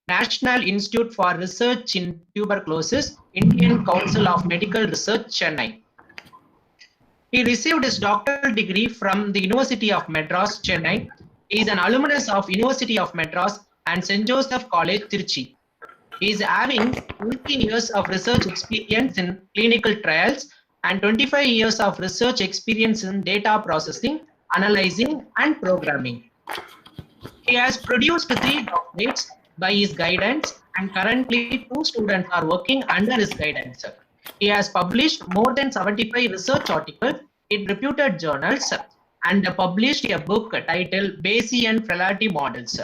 National Institute for Research in Tuberculosis, Indian Council of Medical Research, Chennai. He received his doctoral degree from the University of Madras, Chennai. He is an alumnus of University of Madras and St. Joseph College, Trichy. He is having 20 years of research experience in clinical trials and 25 years of research experience in data processing, analyzing, and programming. He has produced 3 doctorates by his guidance, and currently 2 students are working under his guidance. He has published more than 75 research articles in reputed journals and published a book titled Bayesian Flaherty Models.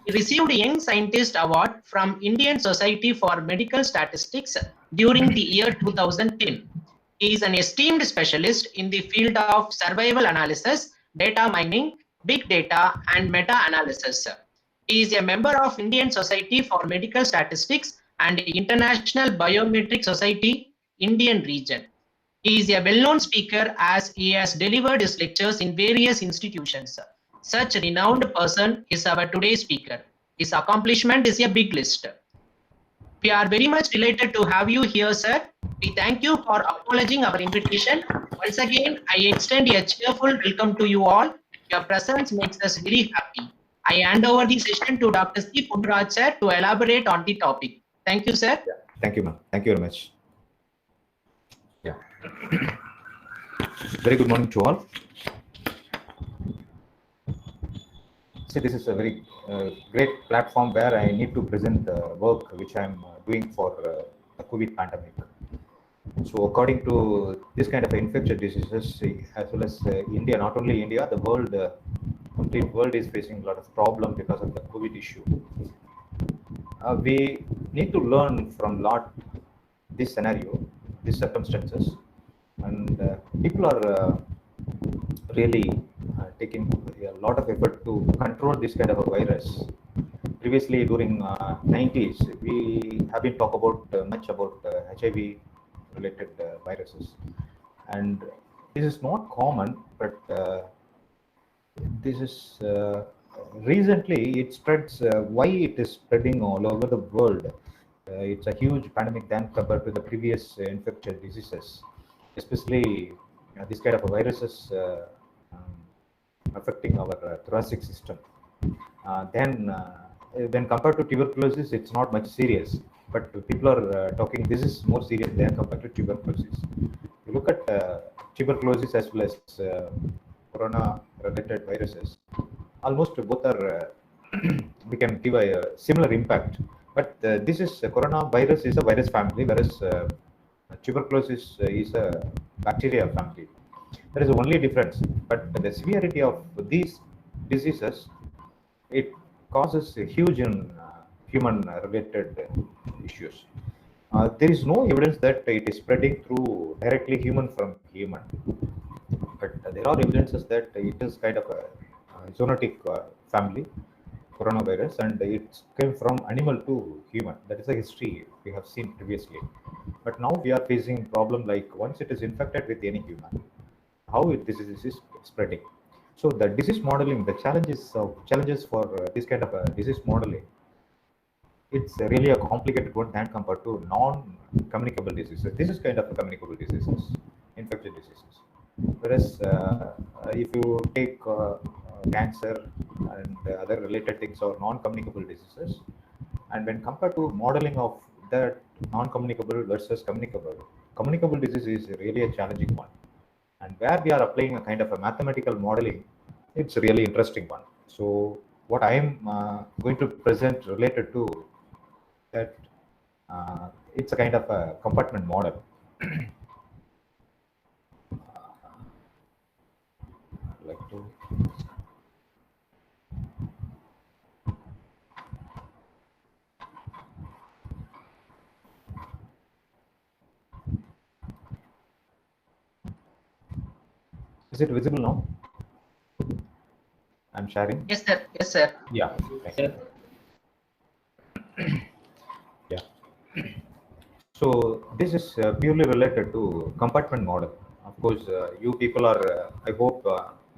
He received a Young Scientist Award from Indian Society for Medical Statistics during the year 2010. He is an esteemed specialist in the field of survival analysis, data mining, big data, and meta-analysis. He is a member of Indian Society for Medical Statistics and International Biometric Society, Indian region. He is a well-known speaker as he has delivered his lectures in various institutions. Such a renowned person is our today's speaker. His accomplishment is a big list. We are very much delighted to have you here, sir. We thank you for acknowledging our invitation. Once again, I extend a cheerful welcome to you all. Your presence makes us very happy. I hand over the session to Dr. C. Punraj, sir, to elaborate on the topic. Thank you, sir. Yeah. Thank you, ma'am. Thank you very much. Yeah. Very good morning to all. See, this is a very great platform where I need to present the work which I'm doing for the COVID pandemic. So according to this kind of infectious diseases, as well as India, not only India, the world, complete world is facing a lot of problem because of the COVID issue. We need to learn from this scenario, these circumstances, and people are really taking a lot of effort to control this kind of a virus. Previously, during 90s, we have been talk about much about HIV related viruses, and this is not common, but this is recently it spreads. Why it is spreading all over the world? It's a huge pandemic than compared to the previous infectious diseases, especially this kind of viruses affecting our thoracic system. Then when compared to tuberculosis, it's not much serious, but people are talking this is more serious than compared to tuberculosis. You look at tuberculosis as well as corona related viruses, almost both are we can give a similar impact, but this is coronavirus is a virus family, whereas tuberculosis is a bacteria family. There is only difference, but the severity of these diseases, it causes a huge human related issues. There is no evidence that it is spreading through directly human from human, but there are evidences that it is kind of a zoonotic family coronavirus, and it came from animal to human. That is a history we have seen previously, but now we are facing problem like once it is infected with any human, how this is spreading. So the disease modeling, the challenges for this kind of a disease modeling, it's really a complicated one than compared to non-communicable diseases. This is kind of a communicable diseases, infectious diseases. Whereas if you take cancer and other related things or non-communicable diseases, and when compared to modeling of that non-communicable versus communicable disease is really a challenging one. And where we are applying a kind of a mathematical modeling, it's a really interesting one. So what I am going to present related to that, it's a kind of a compartment model. I'd like to. Is it visible now? I'm sharing. Yes, sir. Yes, sir. Yeah. Thank you. Yeah. So this is purely related to compartment model. Of course, you people are. I hope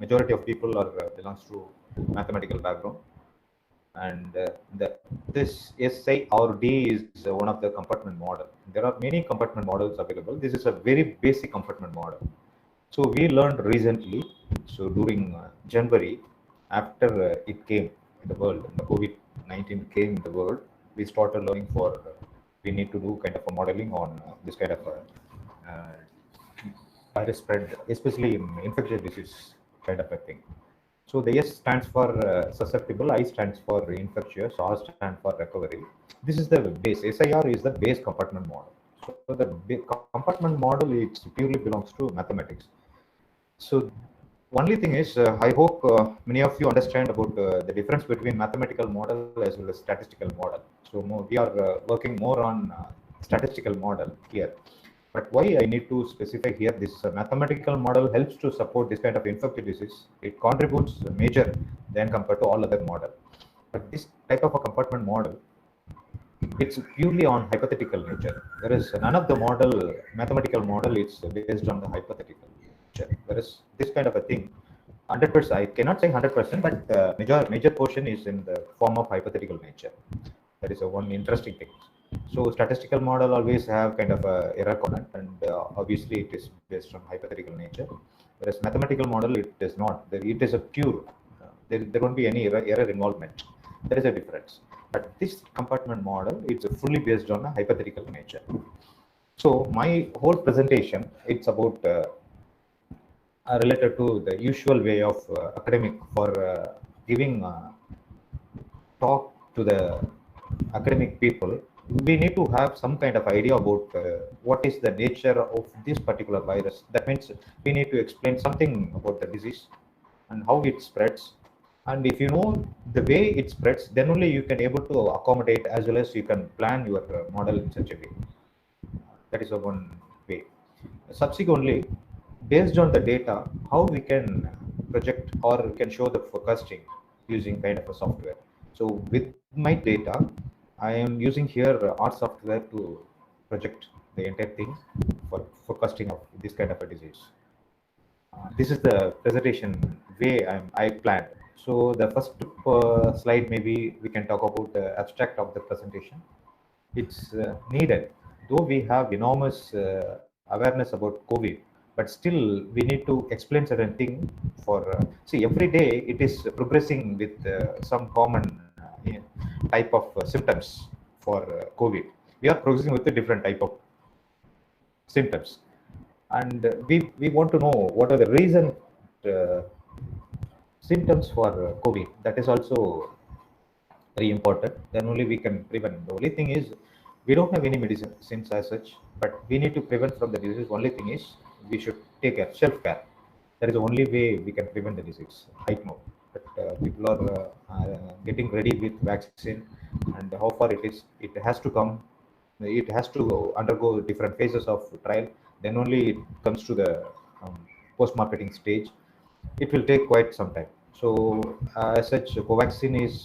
majority of people are belongs to mathematical background. And this SI or D is one of the compartment model. There are many compartment models available. This is a very basic compartment model. So we learned recently, so during January, after it came in the world, the COVID-19 came in the world, we started learning for, we need to do kind of a modeling on this kind of virus spread, especially in infectious disease kind of a thing. So the S stands for susceptible, I stands for infectious, R stands for recovery. This is the base. SIR is the base compartment model. So the compartment model, it purely belongs to mathematics. So only thing is, I hope many of you understand about the difference between mathematical model as well as statistical model. So we are working more on statistical model here. But why I need to specify here, this mathematical model helps to support this kind of infectious disease. It contributes major than compared to all other model. But this type of a compartment model, it's purely on hypothetical nature. Whereas none of the model, mathematical model, it's based on the hypothetical nature. Whereas this kind of a thing, 100%, I cannot say 100%, but major portion is in the form of hypothetical nature. That is a one interesting thing. So statistical model always have kind of a error component, and obviously it is based on hypothetical nature. Whereas mathematical model, it is not. It is a pure. There won't be any error involvement. There is a difference. But this compartment model, it's fully based on a hypothetical nature. So my whole presentation, it's about related to the usual way of academic for giving talk to the academic people. We need to have some kind of idea about what is the nature of this particular virus. That means we need to explain something about the disease and how it spreads. And if you know the way it spreads, then only you can able to accommodate as well as you can plan your model in such a way. That is a one way. Subsequently, based on the data, how we can project or we can show the forecasting using kind of a software. So with my data, I am using here R software to project the entire thing for forecasting of this kind of a disease. This is the presentation way I planned. So the first slide, maybe we can talk about the abstract of the presentation. It's needed, though we have enormous awareness about COVID, but still we need to explain certain thing for, see, every day it is progressing with some common type of symptoms for COVID. We are progressing with a different type of symptoms, and we want to know what are the reason uh, symptoms for COVID. That is also very important. Then only we can prevent. The only thing is we don't have any medicines as such, but we need to prevent from the disease. Only thing is we should take care, self care. That is the only way we can prevent the disease right now. But people are getting ready with vaccine, and how far it is, it has to come. It has to undergo different phases of trial. Then only it comes to the post-marketing stage. It will take quite some time. So, as such, Covaxin is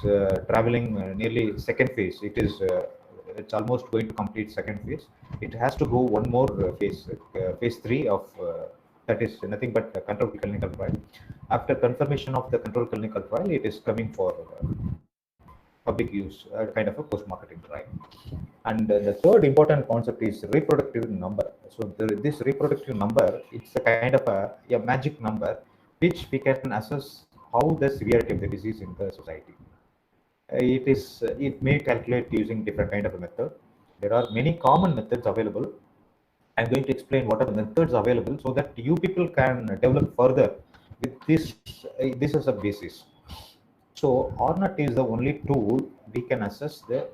traveling nearly second phase. It's almost going to complete second phase. It has to go one more phase, phase three of that is nothing but a control clinical trial. After confirmation of the control clinical trial, it is coming for public use, kind of a post-marketing trial. And the third important concept is reproductive number. So this reproductive number, it's a kind of a magic number which we can assess how the severity of the disease in the society. It may calculate using different kind of a method. There are many common methods available. I'm going to explain what are the methods available so that you people can develop further with this. This is a basis. So RNAT is the only tool we can assess the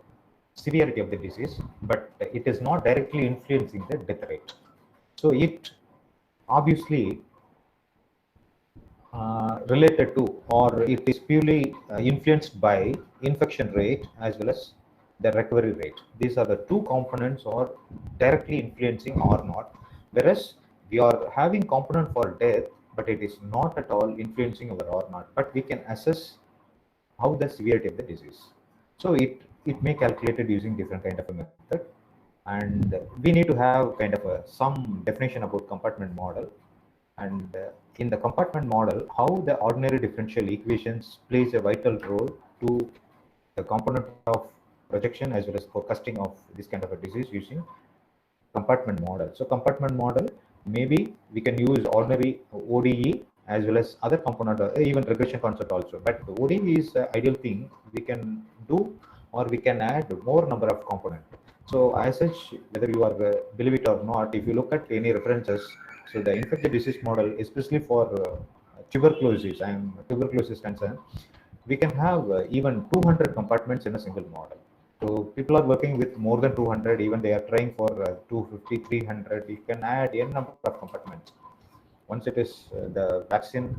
severity of the disease, but it is not directly influencing the death rate. So it obviously related to, or it is purely influenced by infection rate as well as the recovery rate. These are the two components are directly influencing or not. Whereas we are having component for death, but it is not at all influencing our or not. But we can assess how the severity of the disease. So it may calculate it using different kind of a method, and we need to have kind of some definition about compartment model. And in the compartment model, how the ordinary differential equations plays a vital role to the component of projection as well as forecasting of this kind of a disease using compartment model. So compartment model, maybe we can use ordinary ODE as well as other component, even regression concept also. But ODE is ideal thing we can do, or we can add more number of component. So as such, whether you are believe it or not, if you look at any references, so the infectious disease model, especially for tuberculosis and tuberculosis concern, we can have even 200 compartments in a single model. So people are working with more than 200, even they are trying for 250, 300. You can add n number of compartments. Once it is the vaccine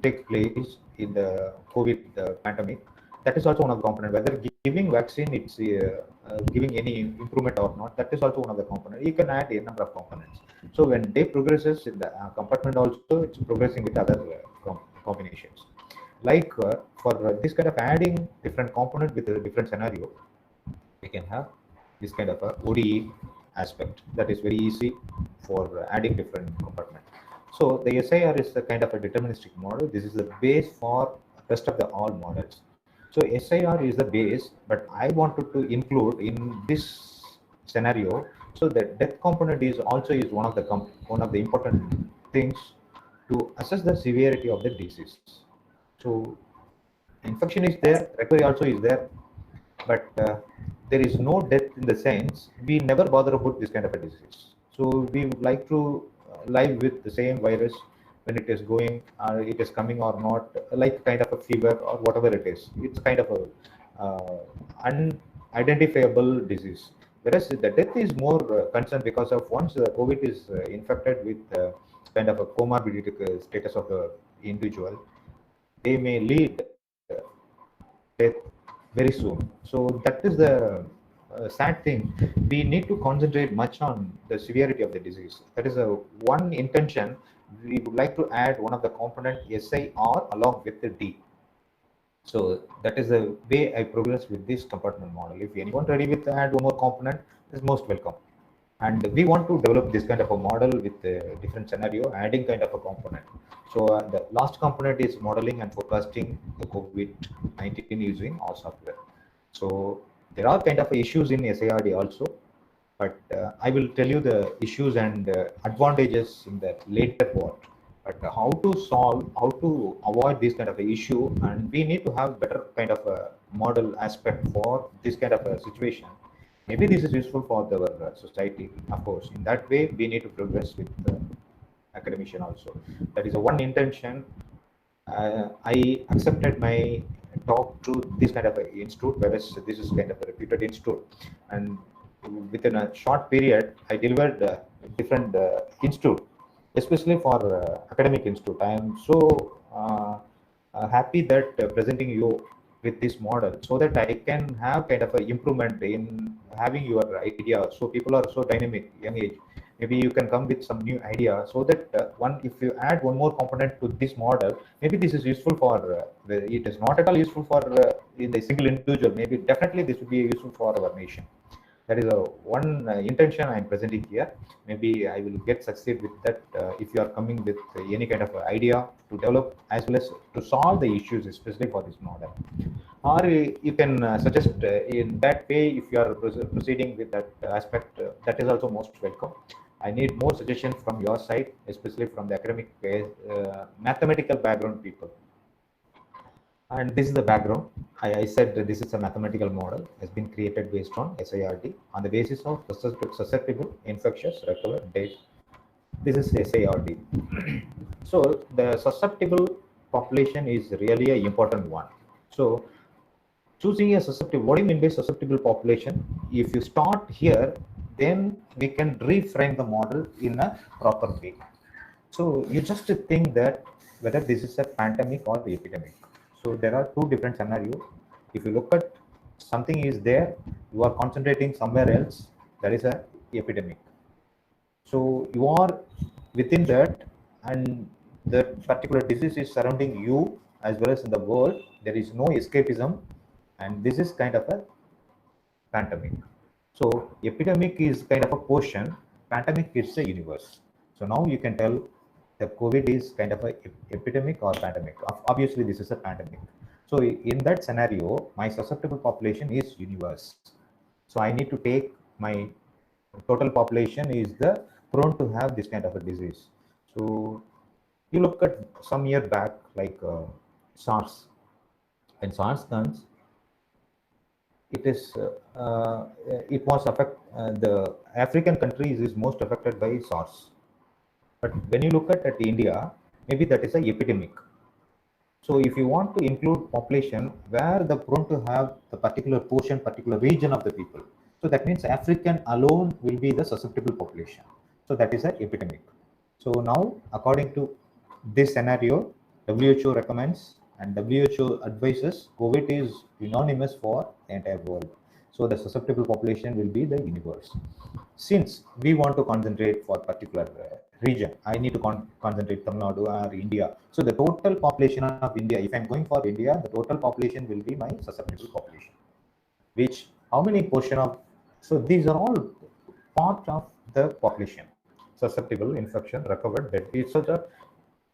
takes place in the COVID pandemic, that is also one of the component. Whether giving vaccine, it's giving any improvement or not, that is also one of the component. You can add a number of components. So when day progresses in the compartment also, it's progressing with other combinations. Like for this kind of adding different component with a different scenario, we can have this kind of a ODE aspect that is very easy for adding different compartments. So the SIR is the kind of a deterministic model. This is the base for rest of the all models. So SIR is the base, but I wanted to include in this scenario. So the death component is also is one of the important things to assess the severity of the disease. So infection is there, recovery also is there, but there is no death in the sense we never bother about this kind of a disease. So we would like to live with the same virus when it is going, it is coming or not, like kind of a fever or whatever it is. It's kind of a unidentifiable disease. Whereas the death is more concerned because of once the COVID is infected with kind of a comorbidity status of the individual, they may lead death very soon. So that is the sad thing. We need to concentrate much on the severity of the disease. That is a one intention. We would like to add one of the component SIR along with the D. So that is the way I progress with this compartment model. If anyone ready with add one more component, is most welcome. And we want to develop this kind of a model with a different scenario, adding kind of a component. So the last component is modeling and forecasting the COVID-19 using our software. So there are kind of issues in SIRD also, but I will tell you the issues and advantages in the later part. But how to solve, how to avoid this kind of a issue, and we need to have better kind of a model aspect for this kind of a situation. Maybe this is useful for our society. Of course, in that way, we need to progress with academician also. That is a one intention. I accepted my talk to this kind of a institute, whereas this is kind of a reputed institute, and within a short period, I delivered different institute, especially for academic institute. I am so happy that presenting you with this model, so that I can have kind of a improvement in having your idea. So people are so dynamic, young age. Maybe you can come with some new idea, so that if you add one more component to this model, maybe this is useful for. It is not at all useful for in the single individual. Maybe definitely this would be useful for our nation. That is a one intention I am presenting here. Maybe I will get succeed with that if you are coming with any kind of idea to develop as well as to solve the issues, especially for this model. Or you can suggest in that way, if you are proceeding with that aspect, that is also most welcome. I need more suggestions from your side, especially from the academic mathematical background people. And this is the background. I said that this is a mathematical model, has been created based on SIRD on the basis of susceptible, infectious, recover, date. This is SIRD. So the susceptible population is really an important one. So choosing a susceptible, what do you mean by susceptible population? If you start here, then we can reframe the model in a proper way. So you just think that whether this is a pandemic or the epidemic. So there are two different scenarios. If you look at something is there, you are concentrating somewhere else, that is a epidemic. So you are within that, and the particular disease is surrounding you as well as in the world. There is no escapism, and this is kind of a pandemic. So epidemic is kind of a portion, pandemic is a universe. So now you can tell the COVID is kind of a epidemic or pandemic. Obviously, this is a pandemic. So in that scenario, my susceptible population is universe. So I need to take my total population is the prone to have this kind of a disease. So you look at some year back, like SARS. When SARS comes, it is it was affect the African countries is most affected by SARS. But when you look at India, maybe that is a epidemic. So if you want to include population where the prone to have the particular portion, particular region of the people, so that means African alone will be the susceptible population. So that is an epidemic. So now, according to this scenario, WHO recommends and WHO advises COVID is unanimous for the entire world. So the susceptible population will be the universe. Since we want to concentrate for particular region, I need to concentrate Tamil Nadu or India. So the total population of India, if I'm going for India, the total population will be my susceptible population. Which how many portion of, so these are all part of the population. Susceptible, infection, recovered, dead.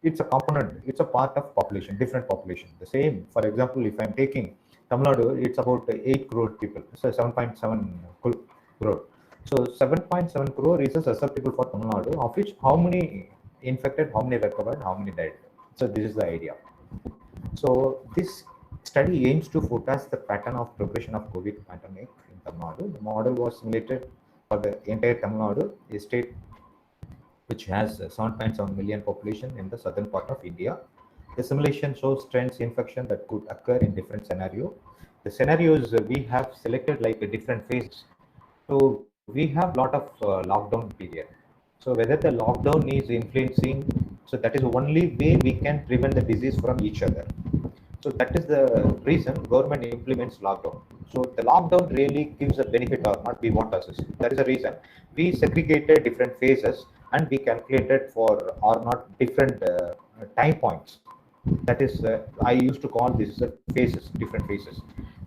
It's a component, it's a part of population, different population. The same, for example, if I'm taking Tamil Nadu, it's about 8 crore people, so 7.7 crore. So 7.7 crore is susceptible for Tamil Nadu, of which how many infected, how many recovered, how many died. So this is the idea. So this study aims to forecast the pattern of progression of COVID pandemic in Tamil Nadu. The model was simulated for the entire Tamil Nadu, a state which has 7.7 million population in the southern part of India. The simulation shows trends infection that could occur in different scenarios. The scenarios we have selected like a different phases. So we have lot of lockdown period. So whether the lockdown is influencing, so that is the only way we can prevent the disease from each other. So that is the reason government implements lockdown. So the lockdown really gives a benefit or not, we want to assess. That is the reason we segregated different phases and we calculated for or not different time points. That is, I used to call this phases, different phases.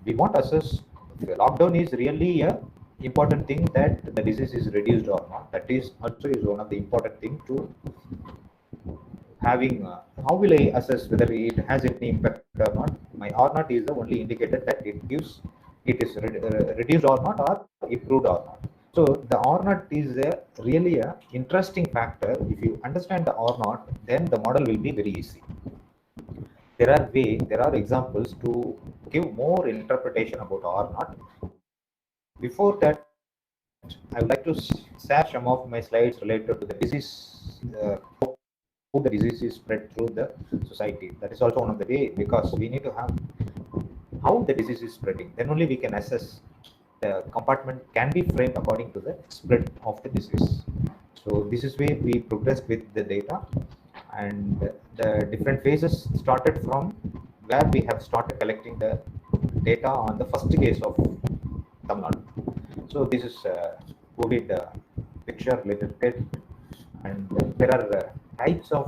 We want to assess the lockdown is really a important thing that the disease is reduced or not. That is also is one of the important thing to having how will I assess whether it has any impact or not? My R naught is the only indicator that it gives it is reduced or not or improved or not. So the R naught is really a interesting factor. If you understand the R naught, then the model will be very easy. There are examples to give more interpretation about R naught. Before that, I would like to share some of my slides related to the disease, how the disease is spread through the society. That is also one of the way, because we need to have how the disease is spreading. Then only we can assess the compartment can be framed according to the spread of the disease. So this is where we progressed with the data, and the different phases started from where we have started collecting the data on the first case of Tamil Nadu. So this is COVID picture related test, and there are types of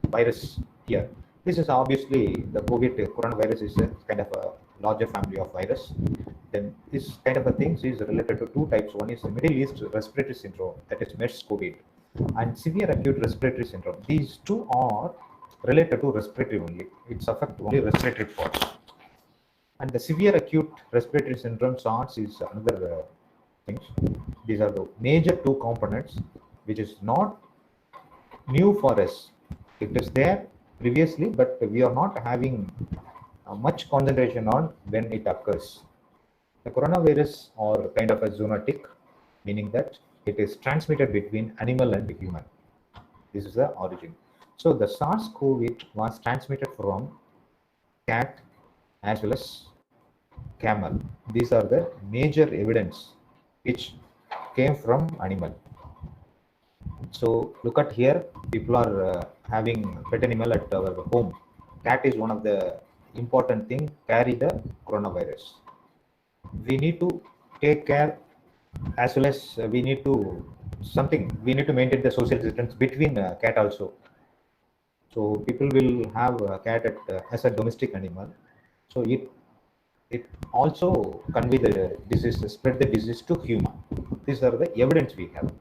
virus here. This is obviously the COVID coronavirus is a kind of a larger family of virus. Then this kind of a things is related to two types. One is the Middle East respiratory syndrome, that is MERS COVID, and severe acute respiratory syndrome. These two are related to respiratory only. It's affect only respiratory parts. And the severe acute respiratory syndrome SARS is another things. These are the major two components, which is not new for us. It is there previously, but we are not having much concentration on when it occurs. The coronavirus are kind of a zoonotic, meaning that it is transmitted between animal and human. This is the origin. So the SARS-CoV was transmitted from cat as well as camel. These are the major evidence which came from animal. So look at here, people are having pet animal at our home. Cat is one of the important thing carry the coronavirus. We need to take care, as well as we need to maintain the social distance between cat also. So people will have a cat as a domestic animal. So it also convey the disease, spread the disease to human. These are the evidence we have.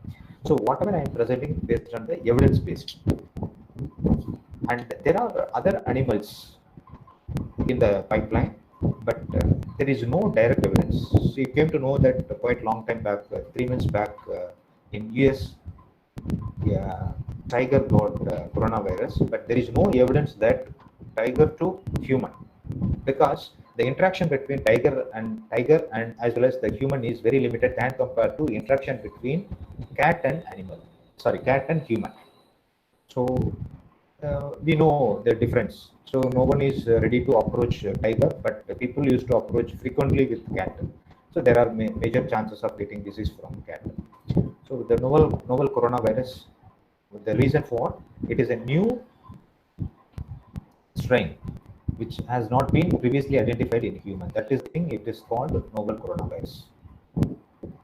So whatever I am presenting based on the evidence based. And there are other animals in the pipeline, but there is no direct evidence. So you came to know that quite long time back, 3 months back, in US, yeah, tiger got coronavirus, but there is no evidence that tiger to human, because the interaction between tiger and as well as the human is very limited than compared to interaction between cat and animal. Sorry, cat and human. So we know the difference. So no one is ready to approach tiger, but people used to approach frequently with cat. So there are major chances of getting disease from cat. So the novel coronavirus, the reason for it is a new strain which has not been previously identified in human. That is the thing. It is called novel coronavirus,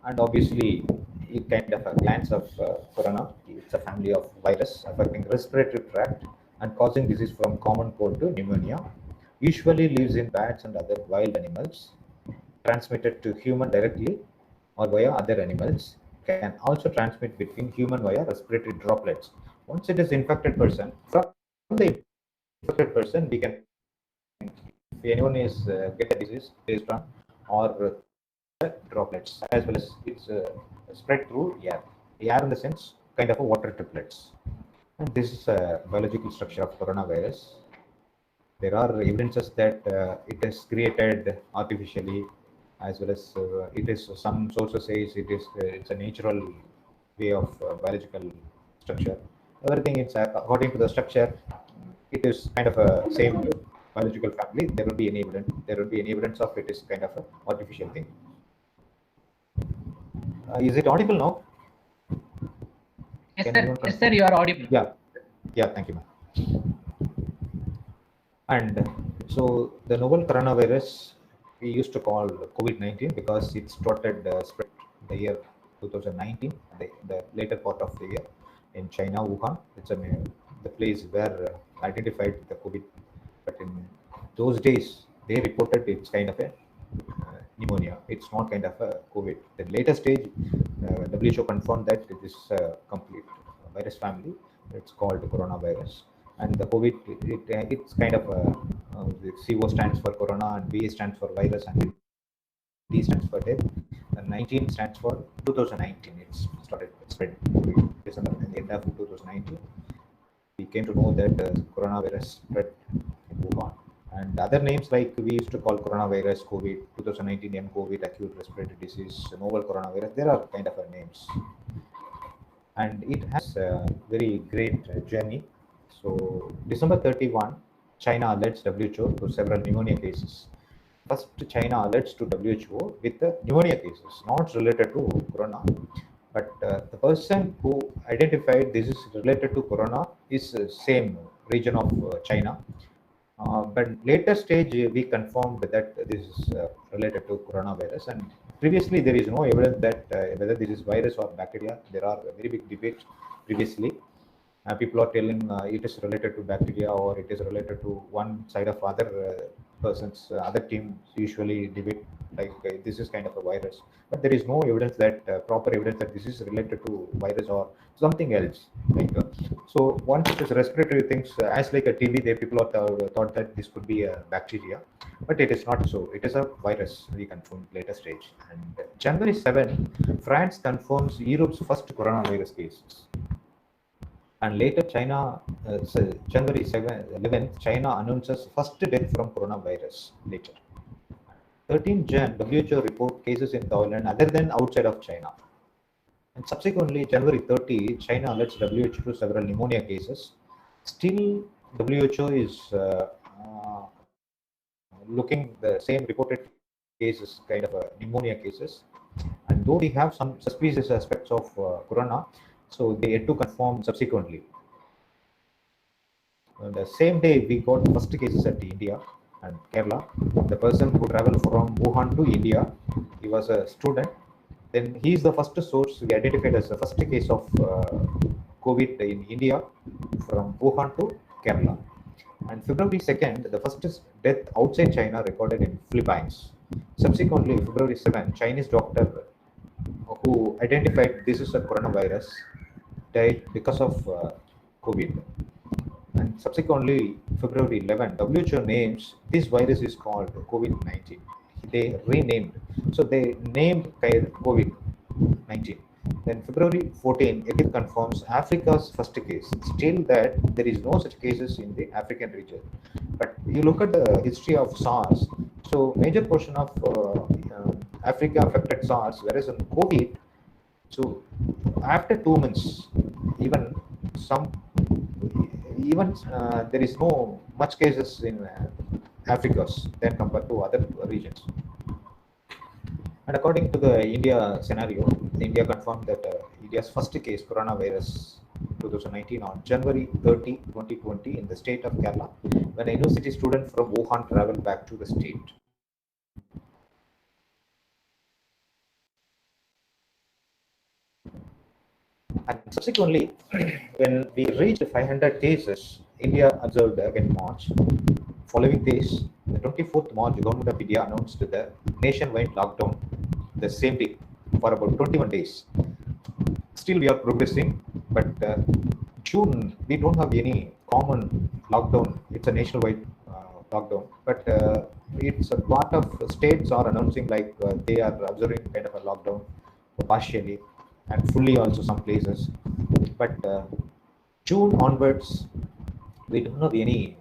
and obviously it kind of a clans of corona. It's a family of virus affecting respiratory tract and causing disease from common cold to pneumonia. Usually lives in bats and other wild animals, transmitted to human directly or via other animals. Can also transmit between human via respiratory droplets. Once it is infected person, from the infected person, we can, if anyone is get a disease based on or droplets, as well as it's spread through air. Air in the sense kind of a water triplets. And this is a biological structure of coronavirus. There are evidences that it is created artificially, as well as it is, some sources says it is it's a natural way of biological structure. Everything is according to the structure. It is kind of a same biological family. There will be any evidence. There will be any evidence of it is kind of a artificial thing. Is it audible now? Yes, Can sir. anyone Yes, confirm? sir. You are audible. Yeah, yeah, thank you, ma'am. And so the novel coronavirus we used to call COVID-19 because it started spread the year 2019, the later part of the year in China, Wuhan. It's the place where identified the COVID. But in those days, they reported it's kind of a pneumonia. It's not kind of a COVID. The later stage, WHO confirmed that it is a complete virus family. It's called coronavirus. And the COVID, it's kind of the CO stands for corona, and V stands for virus, and D stands for death. And 19 stands for 2019. It's started spread December and the end of 2019. We came to know that coronavirus spread in Wuhan. And other names like we used to call coronavirus, COVID, 2019 COVID, acute respiratory disease, novel coronavirus, there are kind of names. And it has a very great journey. So December 31, China alerts WHO to several pneumonia cases. First, China alerts to WHO with the pneumonia cases, not related to corona. But the person who identified this is related to corona is same region of China. But later stage, we confirmed that this is related to coronavirus. And previously, there is no evidence that whether this is virus or bacteria. There are very big debates previously. People are telling it is related to bacteria or it is related to one side of other persons, other teams usually debate like this is kind of a virus, but there is no evidence that proper evidence that this is related to virus or something else. Like so, once it is respiratory things, as like a TB, they people are thought that this could be a bacteria, but it is not so. It is a virus. We confirmed later stage. And January 7, France confirms Europe's first coronavirus cases. And later, China, January 11th, China announces first death from coronavirus later. 13 Jan, WHO report cases in Thailand other than outside of China. And subsequently, January 30, China alerts WHO to several pneumonia cases. Still, WHO is looking the same reported cases, kind of pneumonia cases. And though we have some suspicious aspects of corona, so they had to confirm subsequently. The same day, we got first cases at India and Kerala. The person who traveled from Wuhan to India, he was a student. Then he is the first source we identified as the first case of COVID in India from Wuhan to Kerala. And February 2nd, the first death outside China recorded in Philippines. Subsequently, February 7th, Chinese doctor who identified this is a coronavirus died because of COVID. And subsequently, February 11, WHO names this virus is called COVID-19. They renamed. So they named COVID-19. Then February 14, again confirms Africa's first case. Still that there is no such cases in the African region. But you look at the history of SARS, so major portion of Africa affected SARS, whereas in COVID, so after 2 months, even some, even there is no much cases in Africa than compared to other regions. And according to the India scenario, India confirmed that India's first case coronavirus 2019 on January 30, 2020 in the state of Kerala, when a university student from Wuhan traveled back to the state. And subsequently, when we reached 500 cases, India observed again March. Following this, the 24th March, the government of India announced the nationwide lockdown the same day for about 21 days. Still, we are progressing, but June, we don't have any common lockdown. It's a nationwide lockdown, but it's a part of states are announcing like they are observing kind of a lockdown partially and fully also some places. But June onwards, we don't have any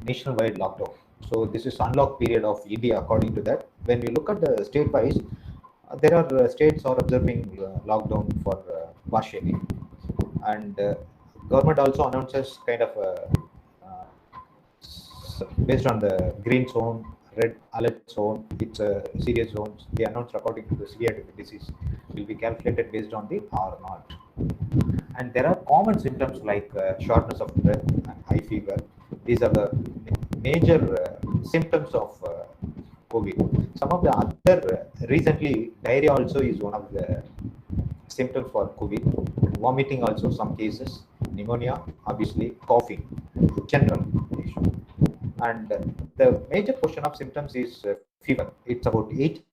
nationwide lockdown. So this is unlock period of India according to that. When we look at the state wise, there are states are observing lockdown for partially, and government also announces kind of based on the green zone, red alert zone, it's a serious zone. They announced according to the severity of the disease will be calculated based on the R naught. And there are common symptoms like shortness of breath and high fever. These are the major symptoms of COVID. Some of the other recently diarrhea also is one of the symptoms for COVID. Vomiting also some cases, pneumonia, obviously coughing, general issue. And the major portion of symptoms is fever. It's about 88%.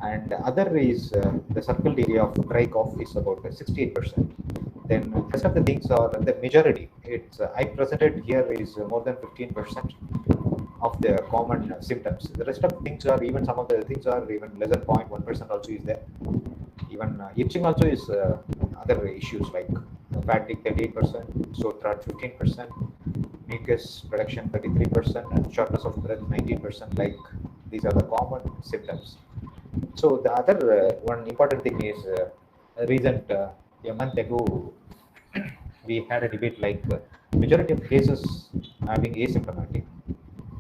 And the other is the circled area of dry cough is about 68%. Then the rest of the things are the majority. It's I presented here is more than 15% of the common symptoms. The rest of things are even some of the things are even less than 0.1% also is there. Even itching also is other issues like fatigue 38%, sore throat 15%, mucus production 33%, and shortness of breath 19%. Like these are the common symptoms. So the other one important thing is recent a month ago we had a debate like majority of cases having asymptomatic.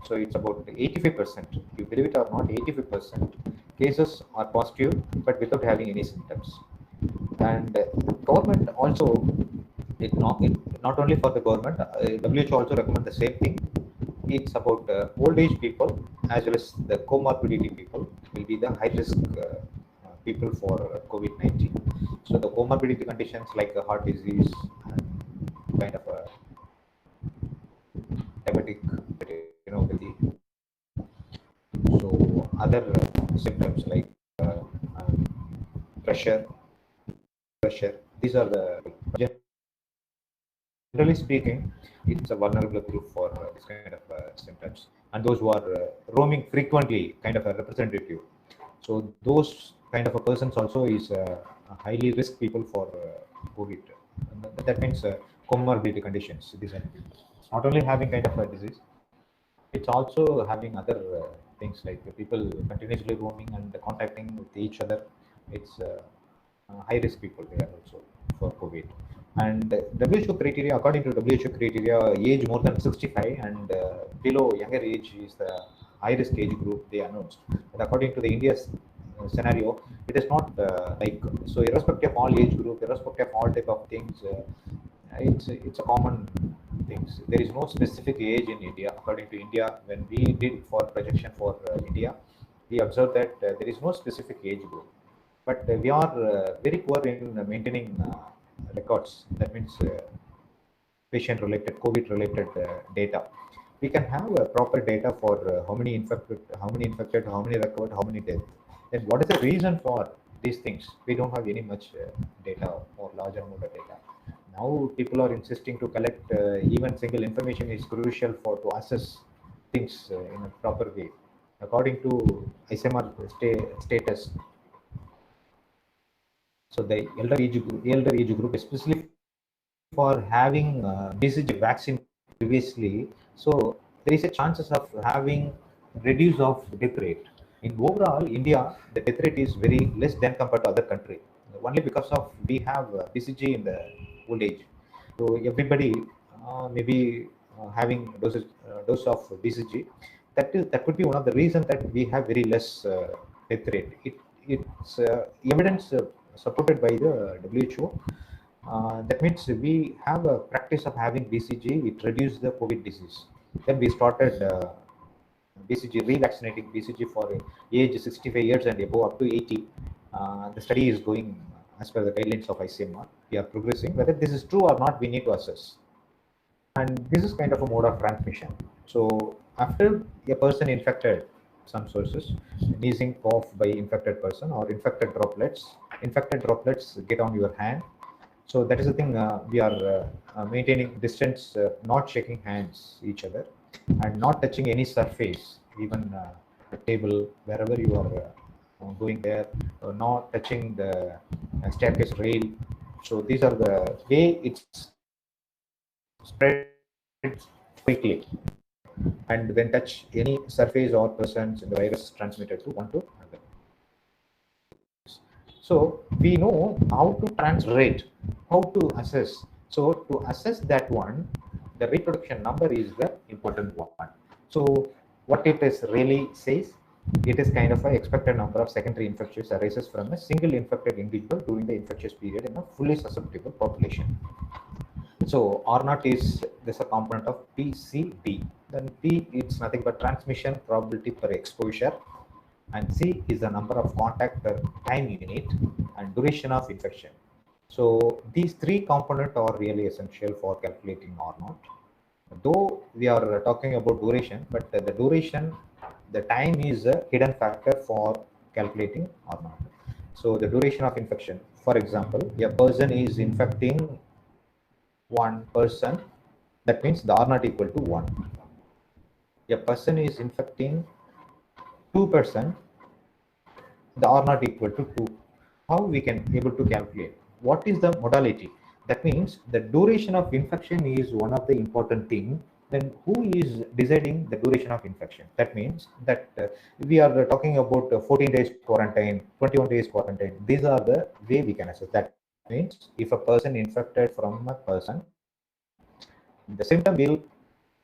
So it's about 85%. You believe it or not, 85% cases are positive but without having any symptoms. And government also not only for the government, WHO also recommend the same thing. It's about old age people as well as the comorbidity people will be the high risk people for COVID-19. So the comorbidity conditions like heart disease and kind of diabetic retinopathy. So other symptoms like um, pressure, These are the generally speaking, it's a vulnerable group for this kind of symptoms, and those who are roaming frequently, kind of a representative. So those kind of a persons also is a highly risk people for COVID. And that means comorbidity conditions. These are not only having kind of a disease, it's also having other things like people continuously roaming and contacting with each other. It's high risk people there also for COVID. And WHO criteria, according to WHO criteria, age more than 65 and below younger age is the high risk age group they announced. But according to the India's scenario, it is not like so. Irrespective of all age group, irrespective of all type of things, it's a common things. There is no specific age in India. According to India, when we did for projection for India, we observed that there is no specific age group. But we are very poor in maintaining records. That means patient-related, COVID-related data. We can have proper data for how many infected, how many recovered, how many death. Then what is the reason for these things? We don't have any much data or large amount of data. Now people are insisting to collect even single information is crucial for to assess things in a proper way. According to ICMR status, so the elder age group, especially for having BCG vaccine previously, so there is a chances of having reduce of death rate. In overall India, the death rate is very less than compared to other country, only because of we have BCG in the old age. So everybody maybe having dose of BCG. That could be one of the reason that we have very less death rate. It's evidence supported by the WHO. That means we have a practice of having BCG. It reduced the COVID disease. Then we started BCG, revaccinating BCG for age 65 years and above up to 80. The study is going as per the guidelines of ICMR. We are progressing. Whether this is true or not, we need to assess. And this is kind of a mode of transmission. So after a person infected, some sources, sneezing, cough by infected person or infected droplets get on your hand. So that is the thing, we are maintaining distance, not shaking hands each other, and not touching any surface, even the table, wherever you are going there, not touching the staircase rail. So these are the way it's spreads quickly. And when touch any surface or persons, the virus transmitted to one to another. So we know how to translate, how to assess. So to assess that one, the reproduction number is the important one. So what it is really says, it is kind of a expected number of secondary infections arises from a single infected individual during the infectious period in a fully susceptible population. So R naught is this a component of PCD. Then P it's nothing but transmission probability per exposure, and C is the number of contact per time unit and duration of infection. So these three components are really essential for calculating R naught. Though we are talking about duration, but the duration, the time is a hidden factor for calculating R naught. So the duration of infection, for example, a person is infecting one person, that means the R naught equal to 1. A person is infecting 2%, the R naught equal to 2. How we can able to calculate? What is the modality? That means the duration of infection is one of the important thing. Then who is deciding the duration of infection? That means that we are talking about 14 days quarantine, 21 days quarantine. These are the way we can assess. That means if a person infected from a person, the symptom will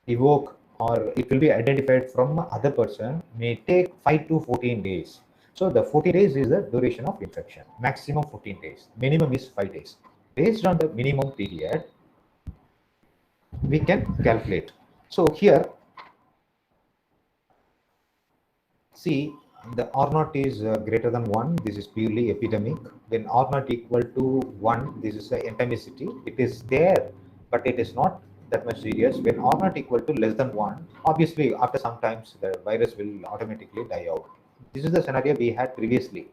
evoke or it will be identified from other person may take 5 to 14 days. So the 14 days is the duration of infection, maximum 14 days, minimum is 5 days. Based on the minimum period, we can calculate. So here, see, the R naught is greater than 1, this is purely epidemic. When R naught equal to 1, this is the endemicity. It is there, but it is not that much serious. When R naught equal to less than 1, obviously after some times the virus will automatically die out. This is the scenario we had previously.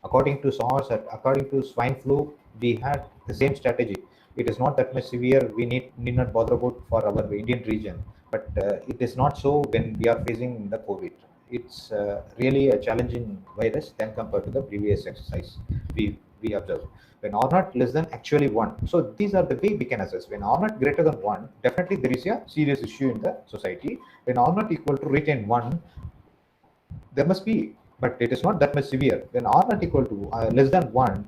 According to SARS, according to swine flu, we had the same strategy. It is not that much severe. We need not bother about for our Indian region, but it is not so when we are facing the COVID. It's really a challenging virus than compared to the previous exercise we observed. When R naught less than actually 1, so these are the way we can assess. When R naught greater than 1, definitely there is a serious issue in the society. When R naught equal to retain 1, there must be, but it is not that much severe. When R naught equal to less than 1,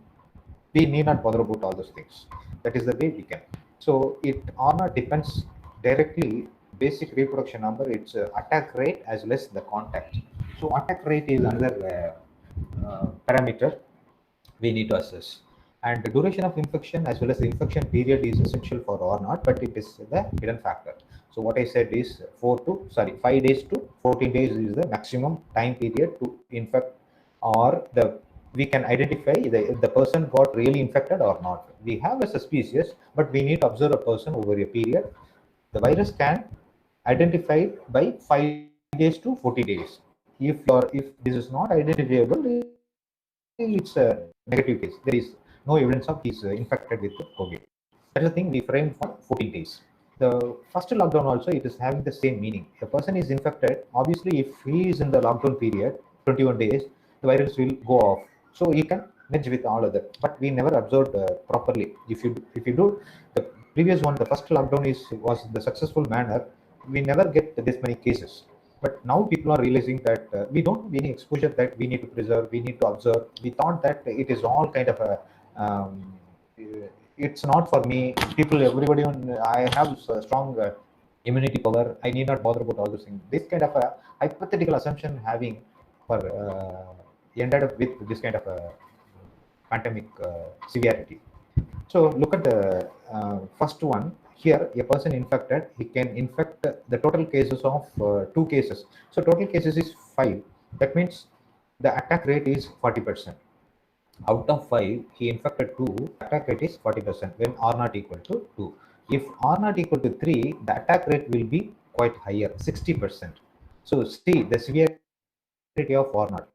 we need not bother about all those things. That is the way we can. So it R naught depends directly basic reproduction number, its attack rate as well as the contact. So attack rate is another parameter we need to assess. And the duration of infection as well as the infection period is essential for R naught, but it is the hidden factor. So what I said is 5 days to 14 days is the maximum time period to infect, or we can identify the person got really infected or not. We have a suspicious, but we need to observe a person over a period. The virus can identify by 5 days to 40 days. If this is not identifiable, it's a negative case. There is no evidence of he's infected with COVID. That's the thing we framed for 14 days. The first lockdown also, it is having the same meaning. A person is infected, obviously if he is in the lockdown period, 21 days, the virus will go off. So he can merge with all other. But we never observed properly. If you do the previous one, the first lockdown was the successful manner, we never get this many cases. But now people are realizing that we don't have any exposure that we need to preserve, we need to observe. We thought that it is all kind of a it's not for me. People, everybody, I have a strong immunity power. I need not bother about all those things. This kind of a hypothetical assumption having for ended up with this kind of a pandemic severity. So look at the first one. Here, a person infected, he can infect the total cases of 2 cases. So total cases is 5. That means the attack rate is 40%. Out of 5, he infected 2, attack rate is 40% when R not equal to 2. If R not equal to 3, the attack rate will be quite higher, 60%. So see the severity of R not.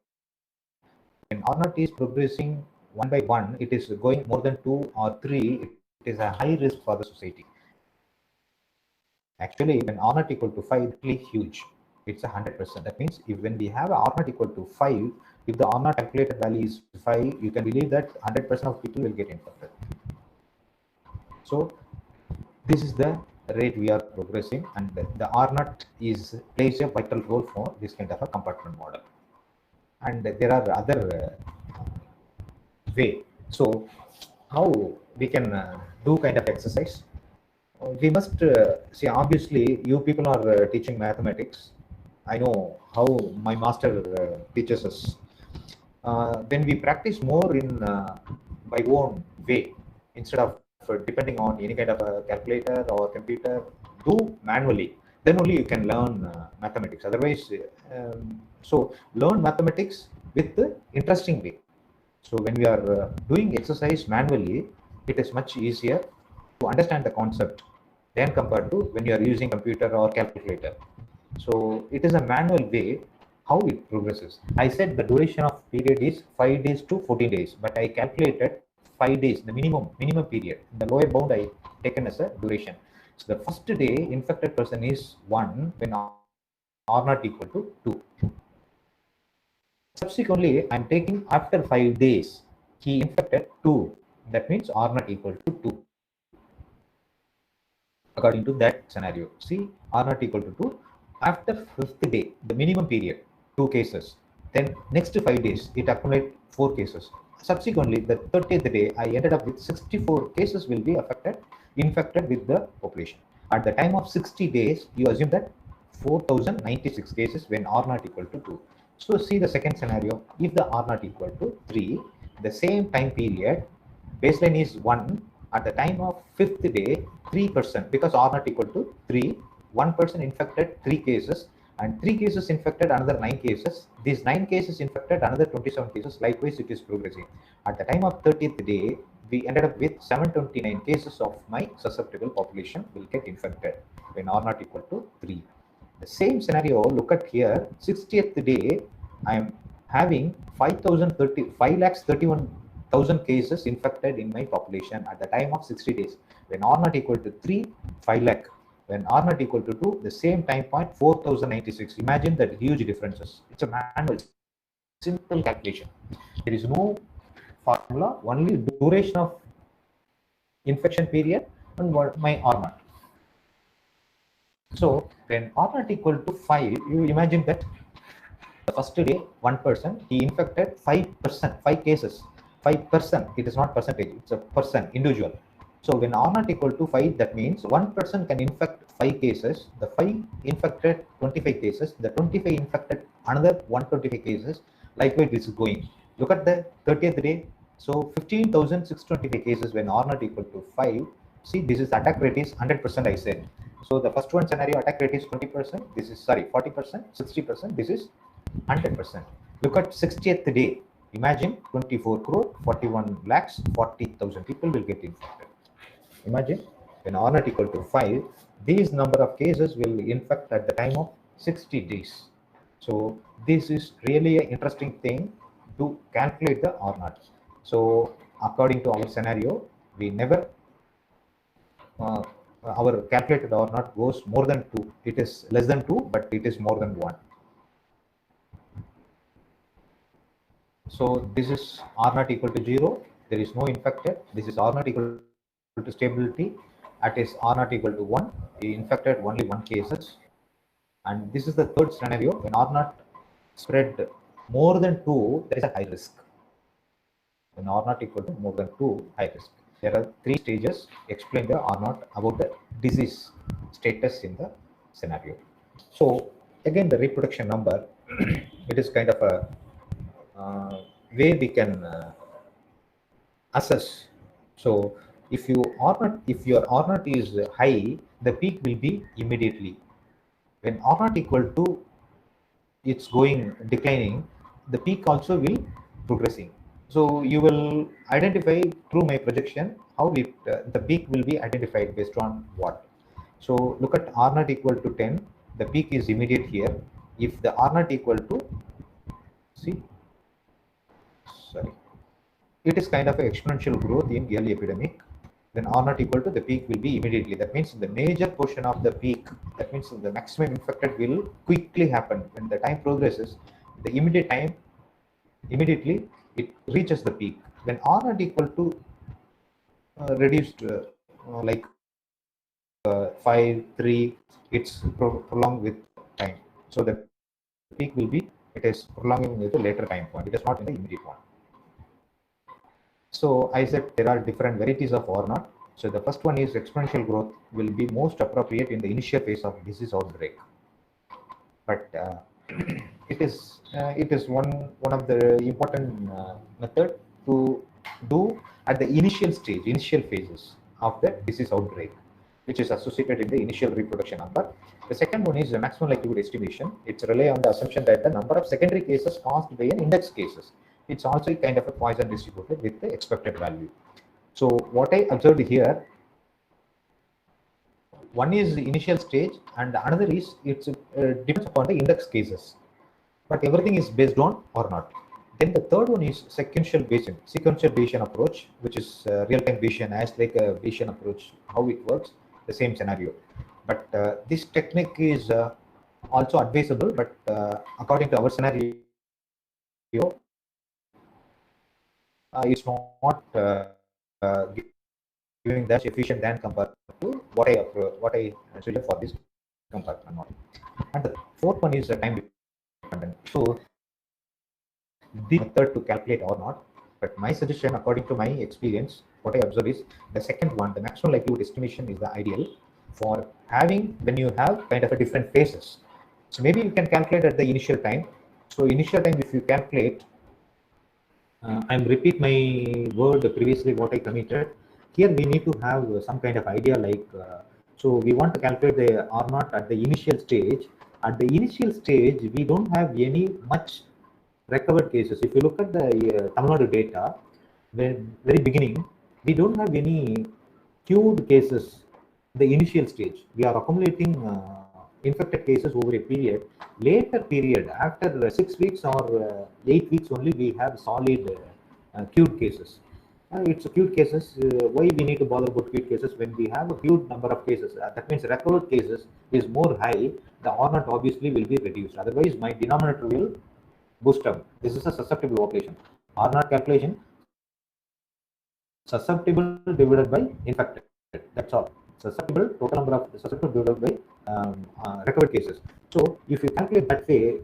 When R not is progressing one by one, it is going more than 2 or 3, it is a high risk for the society. Actually, when R not equal to 5, it's really huge. It's 100%. That means if when we have R not equal to 5, if the R not calculated value is 5, you can believe that 100% of people will get infected. So this is the rate we are progressing, and the R not plays a vital role for this kind of a compartment model. And there are other way. So how we can do kind of exercise? We must see, obviously you people are teaching mathematics. I know how my master teaches us. When we practice more in my own way, instead of depending on any kind of a calculator or computer, do manually, then only you can learn mathematics. Otherwise, so learn mathematics with the interesting way. So when we are doing exercise manually, it is much easier to understand the concept than compared to when you are using computer or calculator. So it is a manual way how it progresses. I said the duration of period is 5 days to 14 days, but I calculated 5 days, the minimum period. The lower bound I taken as a duration. So the first day infected person is 1 when R not equal to 2. Subsequently, I'm taking after 5 days, he infected 2. That means R not equal to 2. According to that scenario, see, R not equal to 2. After 5th day, the minimum period, 2 cases. Then next 5 days, it accumulates 4 cases. Subsequently, the 30th day, I ended up with 64 cases will be infected with the population. At the time of 60 days, you assume that 4096 cases when R not equal to 2. So see the second scenario, if the R not equal to 3, the same time period, baseline is 1, at the time of 5th day, 3%, because R not equal to 3, 1% infected 3 cases, and 3 cases infected another 9 cases. These 9 cases infected another 27 cases. Likewise, it is progressing. At the time of 30th day, we ended up with 729 cases of my susceptible population will get infected when R not equal to 3. The same scenario, look at here, 60th day, I am having 5,31,000 cases infected in my population at the time of 60 days. When R not equal to 3, 5 lakh. When R not equal to 2, the same time point, 4,096. Imagine that huge differences. It's a manual, simple calculation. There is no formula, only duration of infection period and what my R not. So when R not equal to 5, you imagine that the first day, 1%, he infected 5%, 5 cases. 5%, it is not percentage, it's a person, individual. So when R not equal to 5, that means 1% can infect 5 cases. The 5 infected 25 cases. The 25 infected another 125 cases. Likewise, this is going. Look at the 30th day. So 15,625 cases when R not equal to 5. See, this is attack rate is 100%, I said. So the first one scenario attack rate is 20%. This is 40%, 60%. This is 100%. Look at 60th day. Imagine 24 crore, 41 lakhs, 40,000 people will get infected. Imagine when R not equal to 5, these number of cases will infect at the time of 60 days. So this is really an interesting thing to calculate the R not. So according to our scenario, we never our calculated R naught goes more than 2. It is less than 2, but it is more than 1. So this is R naught equal to 0. There is no infected. This is R naught equal to stability. At is R naught equal to 1. We infected only 1 cases. And this is the third scenario. When R naught spread more than 2, there is a high risk. When R naught equal to more than 2, high risk. There are 3 stages. Explain the R naught about the disease status in the scenario. So again, the reproduction number, it is kind of a way we can assess. So if you R naught, if your R naught is high, the peak will be immediately. When R naught equal to it's going declining, the peak also will progressing. So you will identify through my projection how it the peak will be identified based on what. So look at R naught equal to 10, the peak is immediate here. If the R naught equal to, see, sorry, it is kind of an exponential growth in early epidemic. Then R naught equal to the peak will be immediately. That means the major portion of the peak, that means the maximum infected will quickly happen. When the time progresses, the immediate time, immediately it reaches the peak. When R naught equal to reduced like 5, 3, it's prolonged with time. So the peak will be, it is prolonging with a later time point. It is not in the immediate one. So I said there are different varieties of R naught. So the first one is exponential growth will be most appropriate in the initial phase of disease outbreak. But it is one of the important method to do at the initial stage, initial phases of the disease outbreak, which is associated in the initial reproduction number. The second one is the maximum likelihood estimation. It's rely on the assumption that the number of secondary cases caused by an index cases. It's also kind of a Poisson distributed with the expected value. So what I observed here, one is the initial stage and another is it's depends upon the index cases, but everything is based on or not. Then the third one is sequential Bayesian approach, which is real-time Bayesian, as like a Bayesian approach, how it works, the same scenario. But this technique is also advisable, but according to our scenario, it's not giving that efficient than compared to what I suggest for this compartment model. And the fourth one is time dependent. So the method to calculate or not, but my suggestion, according to my experience, what I observe is the second one, the maximum likelihood estimation, is the ideal for having when you have kind of a different phases. So maybe you can calculate at the initial time. So initial time, if you calculate, I'm repeat my word previously what I committed. Here we need to have some kind of idea like, so we want to calculate the R naught at the initial stage. At the initial stage, we don't have any much recovered cases. If you look at the Tamil Nadu data, very beginning, we don't have any cured cases. The initial stage, we are accumulating infected cases over a period. Later period, after 6 weeks or 8 weeks only, we have solid cured cases. It's acute cases. Why we need to bother about acute cases when we have a huge number of cases? That means recovered cases is more high. The R naught obviously will be reduced. Otherwise, my denominator will boost up. This is a susceptible population. R naught calculation, susceptible divided by infected. That's all. Susceptible, total number of susceptible divided by recovered cases. So if you calculate that way,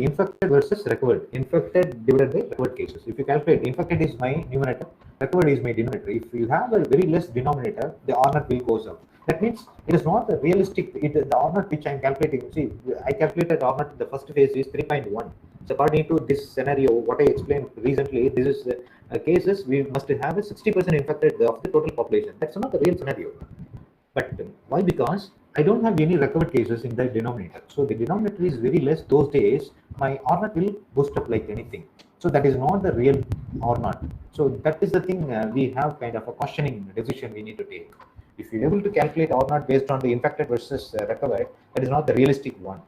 infected versus recovered, infected divided by recovered cases. If you calculate, infected is my numerator, recovered is my denominator. If you have a very less denominator, the R naught will goes up. That means it is not a realistic, the R naught which I am calculating. See, I calculated R naught in the first phase is 3.1. So according to this scenario, what I explained recently, this is cases we must have a 60% infected of the total population. That's not the real scenario. But why? Because I don't have any recovered cases in the denominator. So the denominator is very less those days. My R naught will boost up like anything. So that is not the real R naught. So that is the thing we have kind of a questioning decision we need to take. If you're able to calculate R naught based on the infected versus recovered, that is not the realistic one.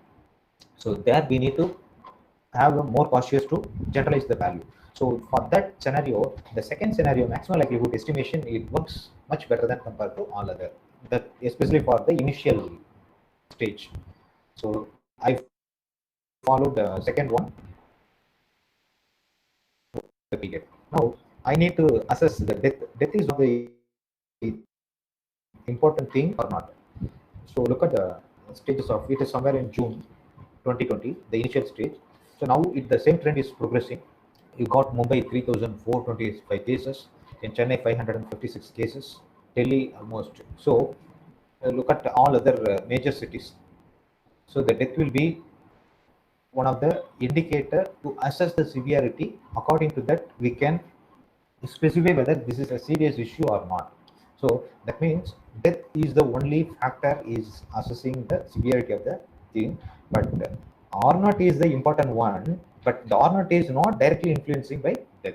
So there we need to have a more cautious to generalize the value. So for that scenario, the second scenario, maximum likelihood estimation, it works much better than compared to all other, that especially for the initial stage. So I followed the second one that we get. Now I need to assess the death. Death is not the important thing or not. So look at the stages of it is somewhere in June 2020, the initial stage. So now the same trend is progressing. You got Mumbai 3,425 cases, in Chennai 556 cases, Delhi almost. So look at all other major cities. So the death will be one of the indicator to assess the severity. According to that, we can specify whether this is a serious issue or not. So that means death is the only factor is assessing the severity of the thing, but R naught is the important one, but the R naught is not directly influencing by death.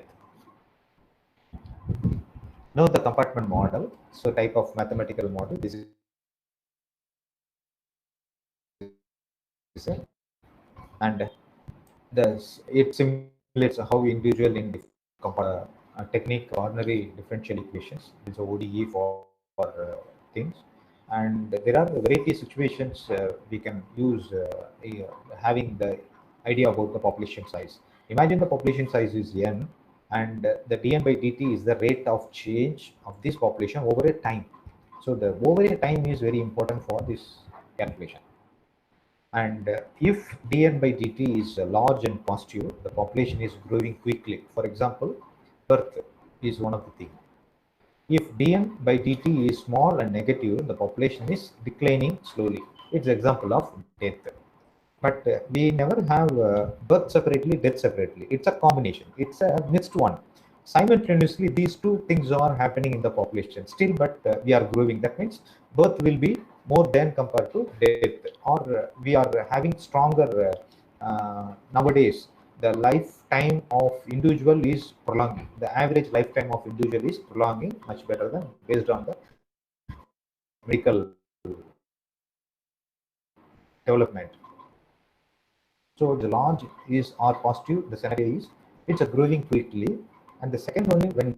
Now the compartment model, so type of mathematical model, this is a, and it simulates how individual in a technique ordinary differential equations. It's a ODE for things, and there are variety situations we can use having the idea about the population size. Imagine the population size is n, and the dn by dt is the rate of change of this population over a time. So the over a time is very important for this calculation. And if dn by dt is large and positive, the population is growing quickly. For example, birth is one of the things. If dn by dt is small and negative, the population is declining slowly. It's an example of death. But we never have birth separately, death separately. It's a combination. It's a mixed one. Simultaneously, these two things are happening in the population still, but we are growing. That means birth will be more than compared to death, or we are having stronger nowadays. The lifetime of individual is prolonging. The average lifetime of individual is prolonging much better than based on the medical development. So the launch is R positive. The scenario is it's a growing quickly, and the second one is when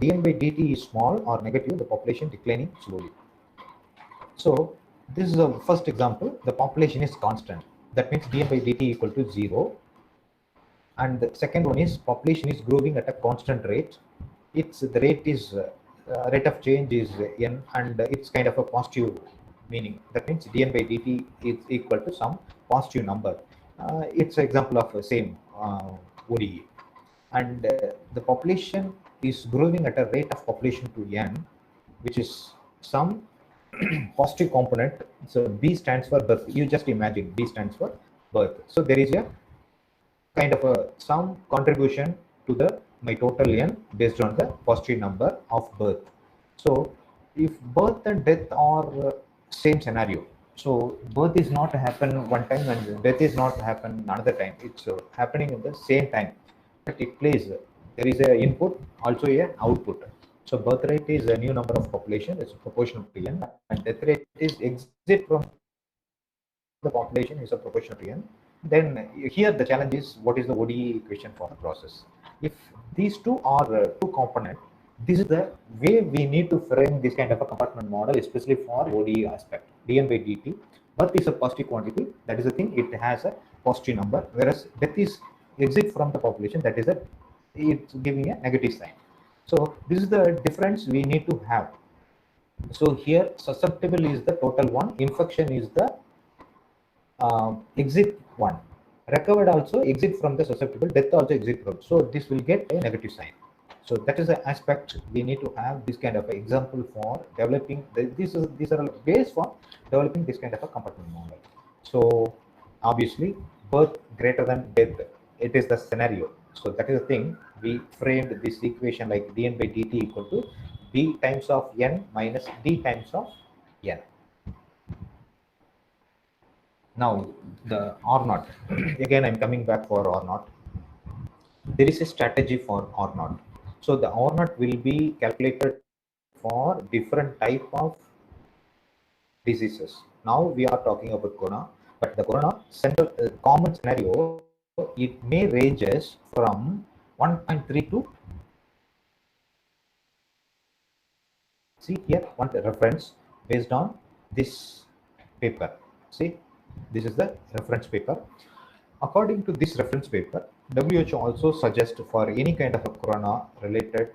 dn by dt is small or negative, the population declining slowly. So this is the first example. The population is constant. That means dn by dt equal to 0. And the second one is population is growing at a constant rate. It's the rate is rate of change is n, and it's kind of a positive meaning. That means dn by dt is equal to some positive number. It's an example of the same ODE. And the population is growing at a rate of population to n, which is some positive component. So B stands for birth. You just imagine B stands for birth. So there is a kind of a some contribution to the my total n based on the positive number of birth. So if birth and death are same scenario, so birth is not happen one time and death is not happen another time. It's happening at the same time. But it plays. There is a input, also a output. So birth rate is a new number of population. It's proportional to n, and death rate is exit from the population is a proportional to n. Then here the challenge is what is the ODE equation for the process. If these two are two component, this is the way we need to frame this kind of a compartment model, especially for ODE aspect. dn by dt, birth is a positive quantity, that is the thing, it has a positive number, whereas death is exit from the population, that is a it's giving a negative sign. So this is the difference we need to have. So here susceptible is the total one, infection is the exit one, recovered also exit from the susceptible, death also exit from. So this will get a negative sign. So that is the aspect we need to have this kind of example for developing. These are base for developing this kind of a compartment model. So obviously birth greater than death, it is the scenario. So that is the thing we framed this equation like dn by dt equal to b times of n minus d times of n. Now the R naught. Again, I'm coming back for R naught. There is a strategy for R naught. So the R naught will be calculated for different type of diseases. Now we are talking about corona. But the corona central common scenario, it may ranges from 1.3 to, see here one reference based on this paper. See, this is the reference paper. According to this reference paper, WHO also suggests for any kind of a corona related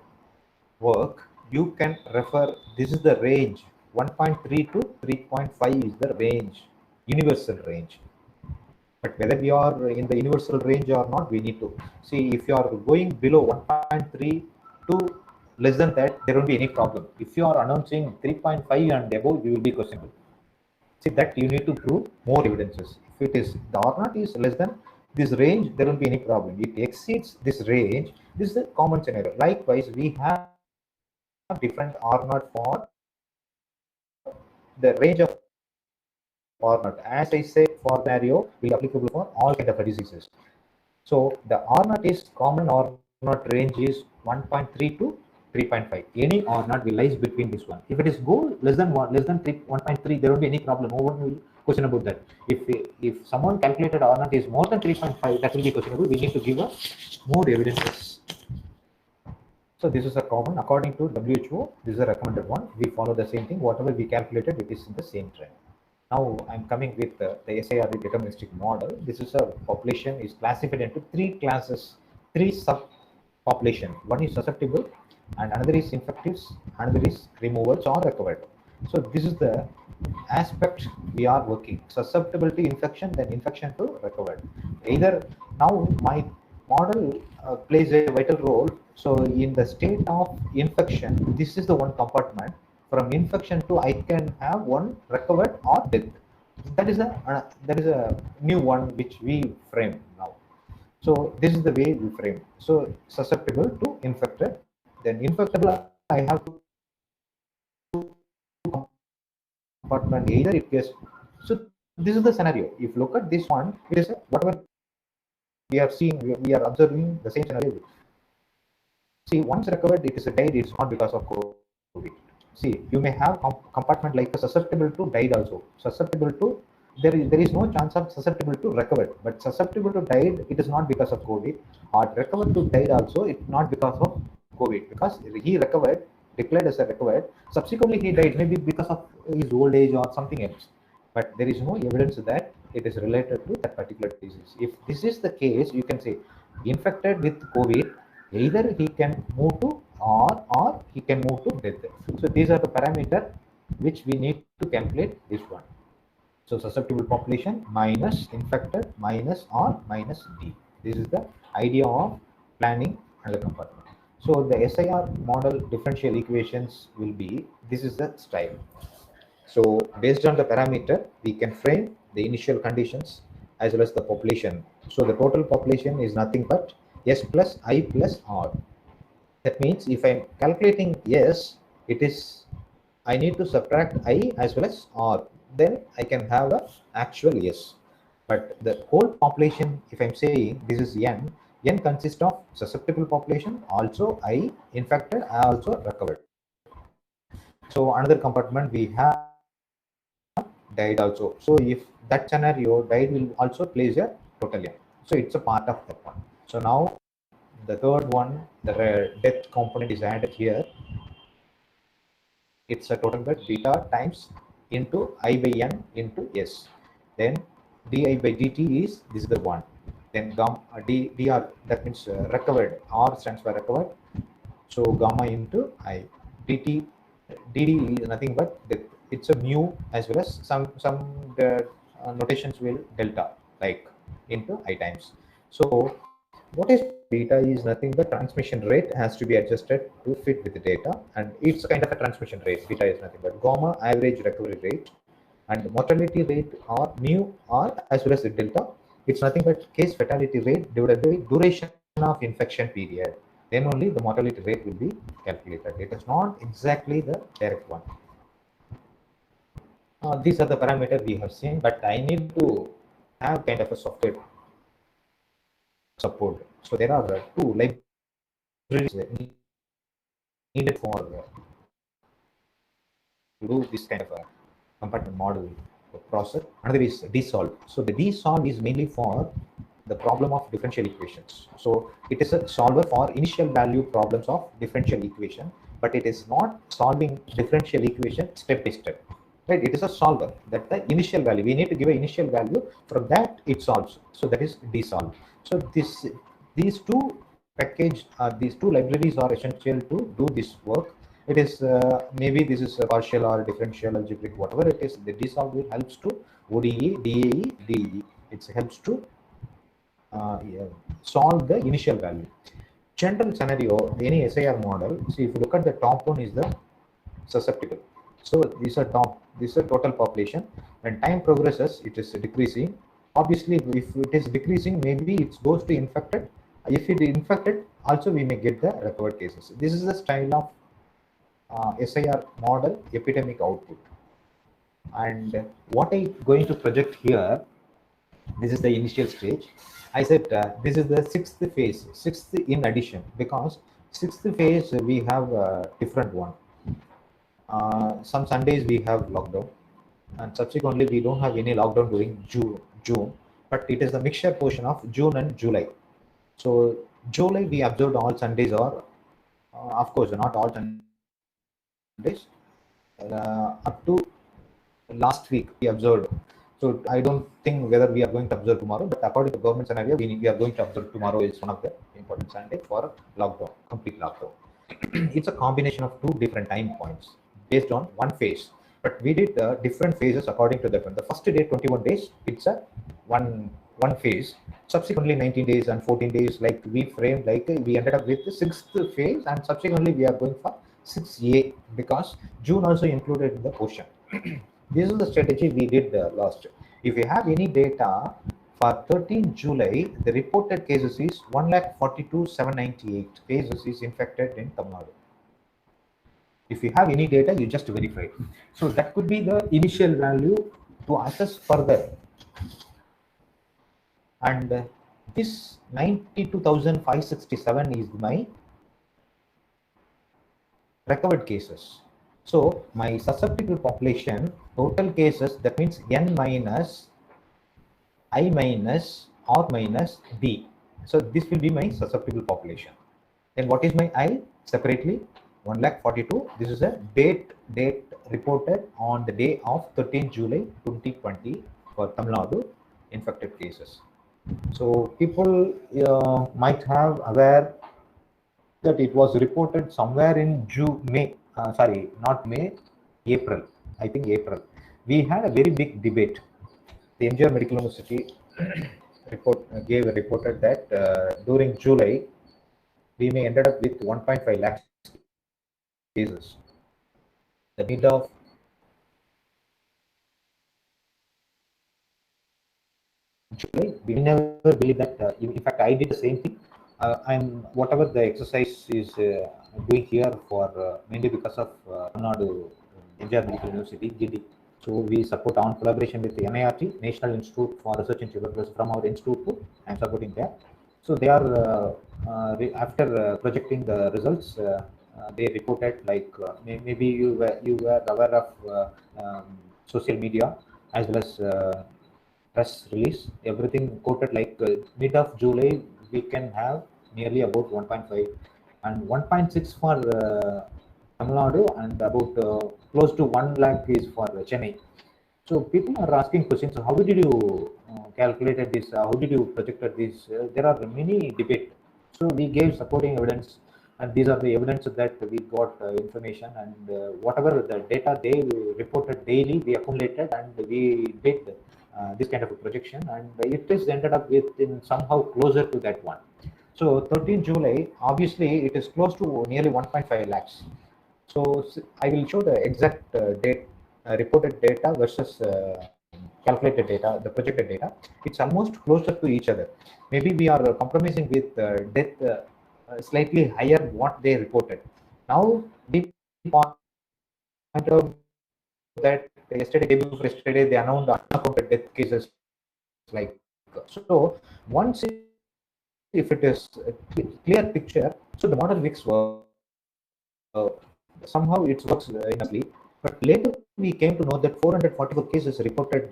work, you can refer, this is the range, 1.3 to 3.5 is the range, universal range. But whether we are in the universal range or not, we need to see. If you are going below 1.3 to less than that, there won't be any problem. If you are announcing 3.5 and above, you will be questionable. See, that you need to prove more evidences. If it is the R naught is less than this range, there won't be any problem. If it exceeds this range, this is the common scenario. Likewise, we have different R naught for the range of R naught. As I said, for scenario will be applicable for all kind of diseases. So the R naught is common R naught range is 1.3 to 3.5. Any R naught will lies between this one. If it is go less than 1.3, there won't be any problem. No one will question about that. If someone calculated R naught is more than 3.5, that will be questionable. We need to give us more evidences. So this is a common, according to WHO, this is a recommended one. We follow the same thing. Whatever we calculated, it is in the same trend. Now I'm coming with the SIRD deterministic model. This is a population is classified into three classes, three sub population. One is susceptible, and another is infectives, another is removals or recovered. So this is the aspect we are working: susceptible to infection, then infection to recovered. Either now my model plays a vital role. So in the state of infection, this is the one compartment. From infection to I can have one recovered or death. That is a new one which we frame now. So this is the way we frame. So susceptible to infected, then infectable I have to compartment, either it gets. So this is the scenario. If you look at this one, it is whatever we are seeing, we are observing the same scenario. See, once recovered, it is a died. It's not because of COVID. See, you may have compartment like a susceptible to died also. Susceptible to, there is no chance of susceptible to recovered, but susceptible to died, it is not because of COVID. Or recovered to died also, it's not because of COVID, because he recovered, declared as a recovered. Subsequently, he died maybe because of his old age or something else. But there is no evidence that it is related to that particular disease. If this is the case, you can say infected with COVID, either he can move to or he can move to death. So these are the parameters which we need to calculate this one. So susceptible population minus infected minus R minus D. This is the idea of planning another compartment. So the SIR model differential equations will be, this is the style. So based on the parameter, we can frame the initial conditions as well as the population. So the total population is nothing but S plus I plus R. That means if I'm calculating S, it is, I need to subtract I as well as R. Then I can have a actual S. But the whole population, if I'm saying this is N consists of susceptible population, also I infected, I also recovered. So another compartment we have died also. So if that scenario died will also plays a total N. So it's a part of that one. So now the third one, the death component is added here. It's a total bit beta times into I by N into S. Then di by dt is this is the one. Then gamma dr, that means recovered. R stands for recovered. So gamma into I. dt dd is nothing but death. It's a mu as well as some notations will delta like into I times. So what is beta is nothing but transmission rate has to be adjusted to fit with the data, and it's kind of a transmission rate. Beta is nothing but gamma average recovery rate, and mortality rate or mu r as well as the delta. It's nothing but case fatality rate divided by duration of infection period. Then only the mortality rate will be calculated. It is not exactly the direct one. These are the parameters we have seen, but I need to have kind of a software support. So there are two libraries needed for to do this kind of a compartment model. process. Another is DSolve. So the DSolve is mainly for the problem of differential equations. So it is a solver for initial value problems of differential equation, but it is not solving differential equation step by step. Right? It is a solver that the initial value, we need to give an initial value, from that it solves. So that is DSolve. So these two libraries are essential to do this work. It is maybe this is a partial or differential algebraic, whatever it is. The DSolve helps to ODE, DAE, DE. It helps to yeah, solve the initial value. General scenario, any SIR model. See, if you look at the top one is the susceptible. So these are total population. When time progresses, it is decreasing. Obviously, if it is decreasing, maybe it goes to infected. If it is infected, also we may get the recovered cases. This is the style of SIR model epidemic output. And what I going to project here, this is the initial stage. I said this is the sixth phase, sixth in addition, because sixth phase we have a different one. Some Sundays we have lockdown, and subsequently we don't have any lockdown during June, but it is a mixture portion of June and July. So July we observed all Sundays, or of course not all Sundays. Up to last week we observed. So I don't think whether we are going to observe tomorrow, but according to government scenario, we are going to observe tomorrow is one of the important Sunday for lockdown, complete lockdown. It's a combination of two different time points based on one phase. But we did different phases according to that one. The first day, 21 days, it's a one phase. Subsequently, 19 days and 14 days, like we framed, like we ended up with the sixth phase, and subsequently we are going for 6A because June also included in the portion. This is the strategy we did last. If you have any data for 13 July, the reported cases is 1,42,798 cases is infected in Tamil Nadu. If you have any data, you just verify. So that could be the initial value to assess further. And this 92,567 is my recovered cases. So my susceptible population, total cases, that means N minus I minus R minus D. So this will be my susceptible population. Then what is my I? Separately, 1,42,000. This is a date reported on the day of 13 July 2020 for Tamil Nadu infected cases. So people might have aware that it was reported somewhere in April. I think April. We had a very big debate. The MGR Medical University reported that during July, we may ended up with 1.5 lakh cases. The mid of July, we never believe that. In fact, I did the same thing. I'm whatever the exercise is doing here for mainly because of Tamil Nadu MGR Medical University GD. So we support on collaboration with the NIRT, National Institute for Research in Tuberculosis. From our institute too, I'm supporting that. So they are after projecting the results, they reported like maybe you were aware of social media as well as press release. Everything quoted like mid of July we can have nearly about 1.5 and 1.6 for Tamil Nadu, and about close to 1 lakh is for Chennai. So people are asking questions. How did you calculated this? How did you projected this? There are many debate. So we gave supporting evidence, and these are the evidence that we got information, and whatever the data they reported daily, we accumulated and we did this kind of a projection, and it is ended up with in somehow closer to that one. So 13 July, obviously it is close to nearly 1.5 lakhs. So I will show the exact date, reported data versus calculated data, the projected data. It's almost closer to each other. Maybe we are compromising with death slightly higher what they reported. Now we point out that yesterday they announced unaccounted death cases like so. Once if it is a clear picture, so the model works somehow it works enoughly, but later we came to know that 444 cases reported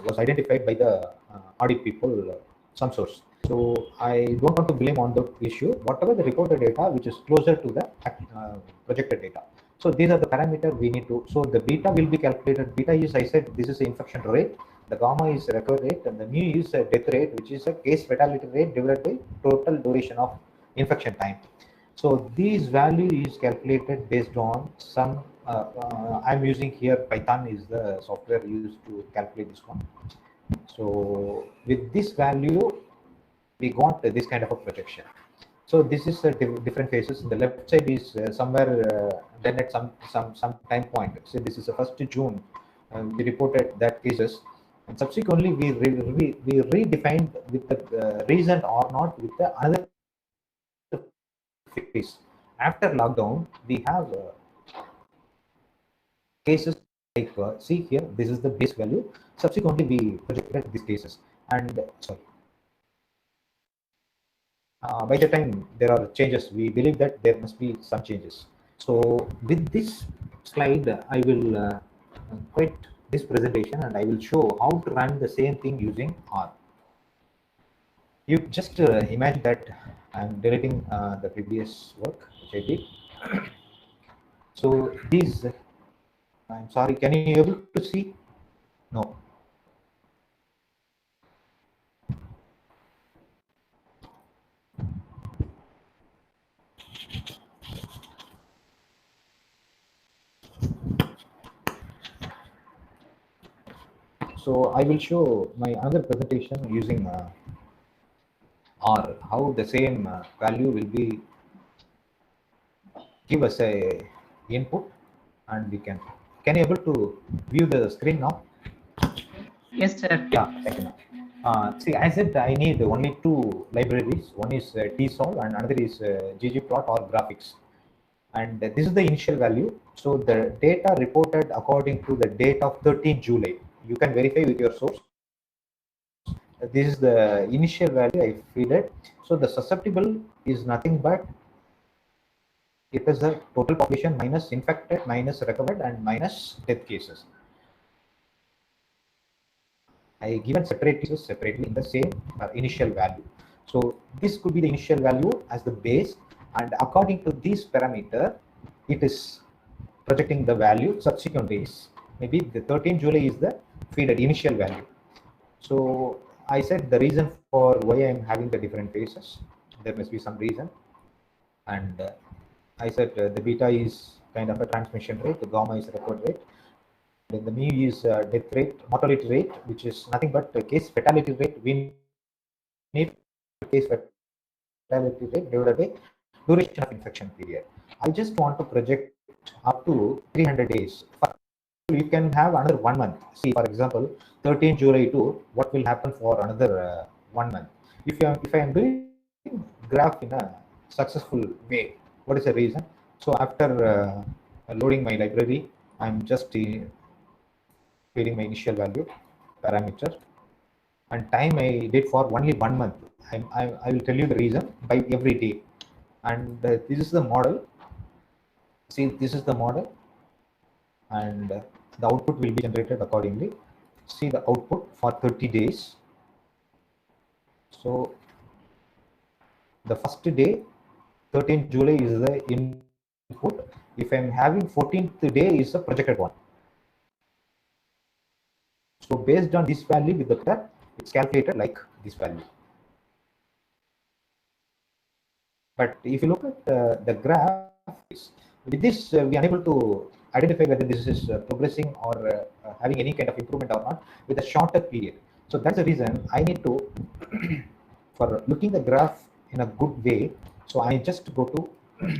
was identified by the audit people, some source. So I don't want to blame on the issue. Whatever the reported data, which is closer to the projected data. So these are the parameter we need to. So the beta will be calculated. Beta is, I said, this is the infection rate. The gamma is recovery rate, and the mu is a death rate, which is a case fatality rate divided by total duration of infection time. So these value is calculated based on some. I'm using here Python is the software used to calculate this one. So with this value, we got this kind of a projection. So this is different phases. The left side is somewhere done at some time point. So this is the 1st June. We reported that cases, and subsequently we redefined with the recent or not with the another phase. After lockdown, we have cases like see here. This is the base value. Subsequently, we projected these cases, and sorry. By the time there are changes, we believe that there must be some changes. So with this slide, I will quit this presentation and I will show how to run the same thing using R. You just imagine that I'm deleting the previous work which I did. So these, I'm sorry, can you able to see? No. So I will show my another presentation using R, how the same value will be give us a input, and we can you able to view the screen now? Yes, sir. Yeah, second. See, I said I need only two libraries. One is TSOL and another is ggplot or graphics. And this is the initial value. So the data reported according to the date of 13 July. You can verify with your source. This is the initial value I feed it. So the susceptible is nothing but it is the total population minus infected, minus recovered, and minus death cases. I given separate cases separately in the same initial value. So this could be the initial value as the base, and according to this parameter, it is projecting the value subsequent days. Maybe the 13 July is the feeded initial value. So I said the reason for why I am having the different phases. There must be some reason, and I said the beta is kind of a transmission rate, the gamma is record rate, then the mu is death rate, mortality rate, which is nothing but the case fatality rate. We need case fatality rate divided by duration of infection period. I just want to project up to 300 days. You can have another 1 month. See, for example, 13 July to what will happen for another 1 month. If I am doing graph in a successful way, what is the reason? So after loading my library, I'm just feeding my initial value parameter, and time I did for only 1 month. I will tell you the reason by every day. And this is the model. See, this is the model, and the output will be generated accordingly. See the output for 30 days. So the first day, 13th July is the input. If I'm having 14th day is the projected one. So based on this value with the graph, it's calculated like this value. But if you look at the graph, with this we are unable to identify whether this is progressing or having any kind of improvement or not with a shorter period. So that's the reason I need to, for looking the graph in a good way. So I just go to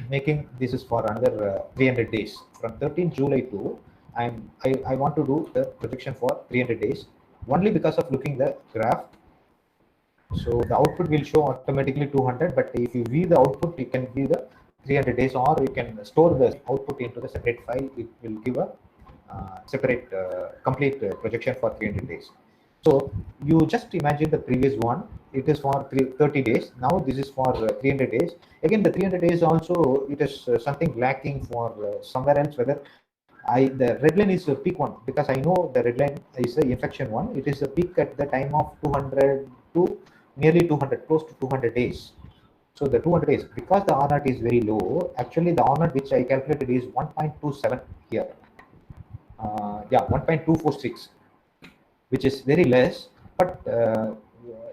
making this is for another 300 days from 13 July to I want to do the projection for 300 days only because of looking the graph. So the output will show automatically 200, but if you view the output, you can view the 300 days, or you can store the output into the separate file. It will give a separate complete projection for 300 days. So you just imagine the previous one, it is for 30 days. Now this is for 300 days. Again, the 300 days also, it is something lacking for somewhere else, whether the red line is a peak one because I know the red line is the infection one. It is a peak at the time of 200 to nearly 200, close to 200 days. So the 200 days, because the R naught is very low, actually the R naught which I calculated is 1.27 here. Yeah, 1.246, which is very less, but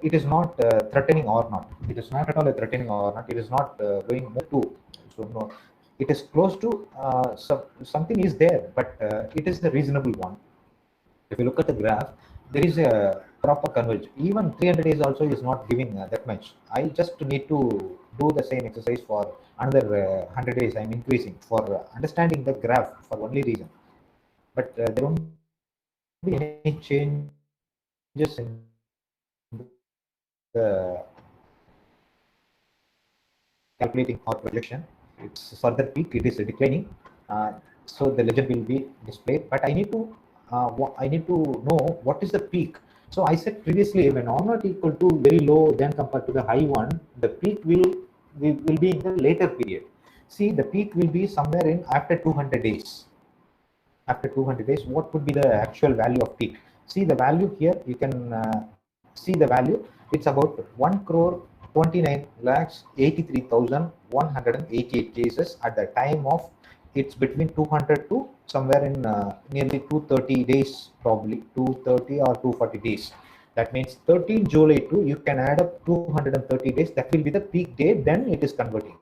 it is not threatening or not. It is not at all a threatening or not. It is not going more to. So no, it is close to something is there, but it is the reasonable one. If you look at the graph, there is a proper converge. Even 300 days also is not giving that much. I just need to do the same exercise for another 100 days. I'm increasing for understanding the graph for only reason. But there won't be any changes in the calculating or projection. It's further peak, it is declining. Uh, so the legend will be displayed, but I need to know what is the peak. So I said previously, when R not equal to very low, then compared to the high one, the peak will be in the later period. See, the peak will be somewhere in after 200 days. After 200 days, what would be the actual value of peak? See the value here, you can see the value. It's about 1 crore 29 lakhs 83,188 cases at the time of, it's between 200 to somewhere in nearly 230 days, probably 230 or 240 days. That means 13 July to, you can add up 230 days, that will be the peak day, then it is converting.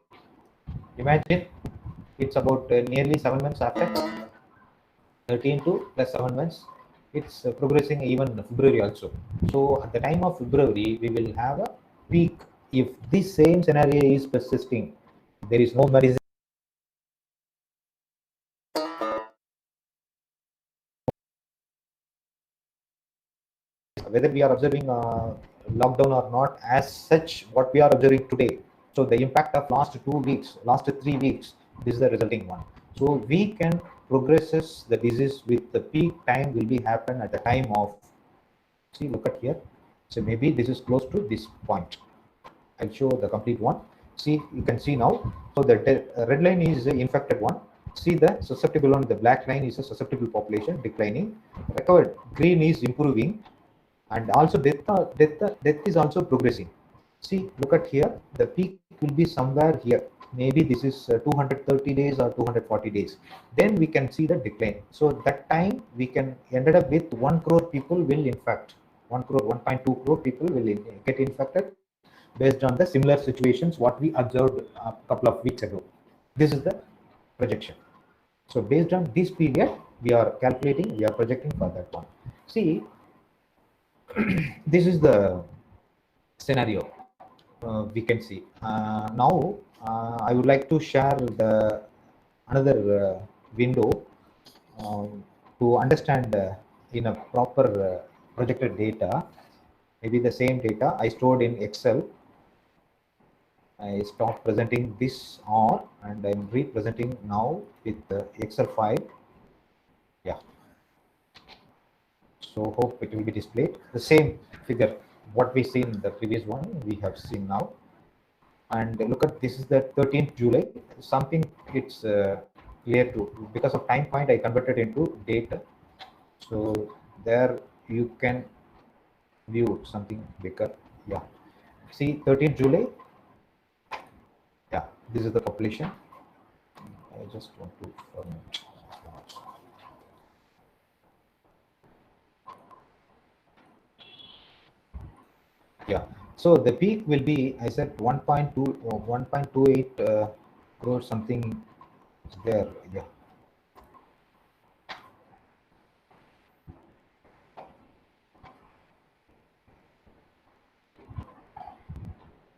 Imagine it's about nearly 7 months after. 13 to plus 7 months, it's progressing even February also. So at the time of February we will have a peak. If this same scenario is persisting, there is no medicine, whether we are observing lockdown or not, as such what we are observing today. So the impact of last 2 weeks, last 3 weeks, this is the resulting one. So we can progresses the disease with the peak time will be happen at the time of, see, look at here. So maybe this is close to this point. I'll show the complete one. See, you can see now. So the red line is the infected one. See the susceptible one. The black line is a susceptible population declining. Recovered green is improving, and also death is also progressing. See, look at here. The peak will be somewhere here. Maybe this is 230 days or 240 days. Then we can see the decline. So that time we can ended up with 1 crore people will infect. 1 crore, 1.2 crore people will get infected based on the similar situations what we observed a couple of weeks ago. This is the projection. So based on this period, we are calculating, we are projecting for that one. See, this is the scenario we can see. Now, I would like to share the another window to understand in a proper projected data. Maybe the same data I stored in Excel. I stopped presenting this R and I'm representing now with the Excel file. Yeah. So hope it will be displayed. The same figure, what we see in the previous one, we have seen now. And look at, this is the 13th July. Something it's clear to, because of time point, I converted into data. So there you can view something bigger. Yeah. See, 13th July. Yeah, this is the population. I just want to format. Yeah, so the peak will be, I said 1.2 or 1.28 crore something is there. Yeah.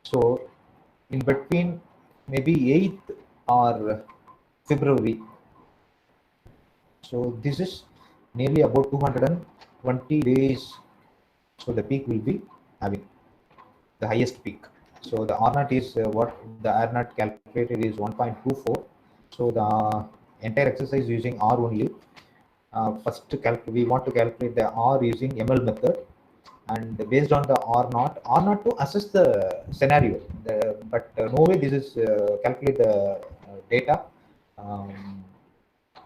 So in between maybe 8th or February. So this is nearly about 220 days. So the peak will be having the highest peak. So the R naught is what the R naught calculated is 1.24. So the entire exercise using R only. First we want to calculate the R using ML method, and based on the R naught to assess the scenario. But no way this is calculate the data. Um,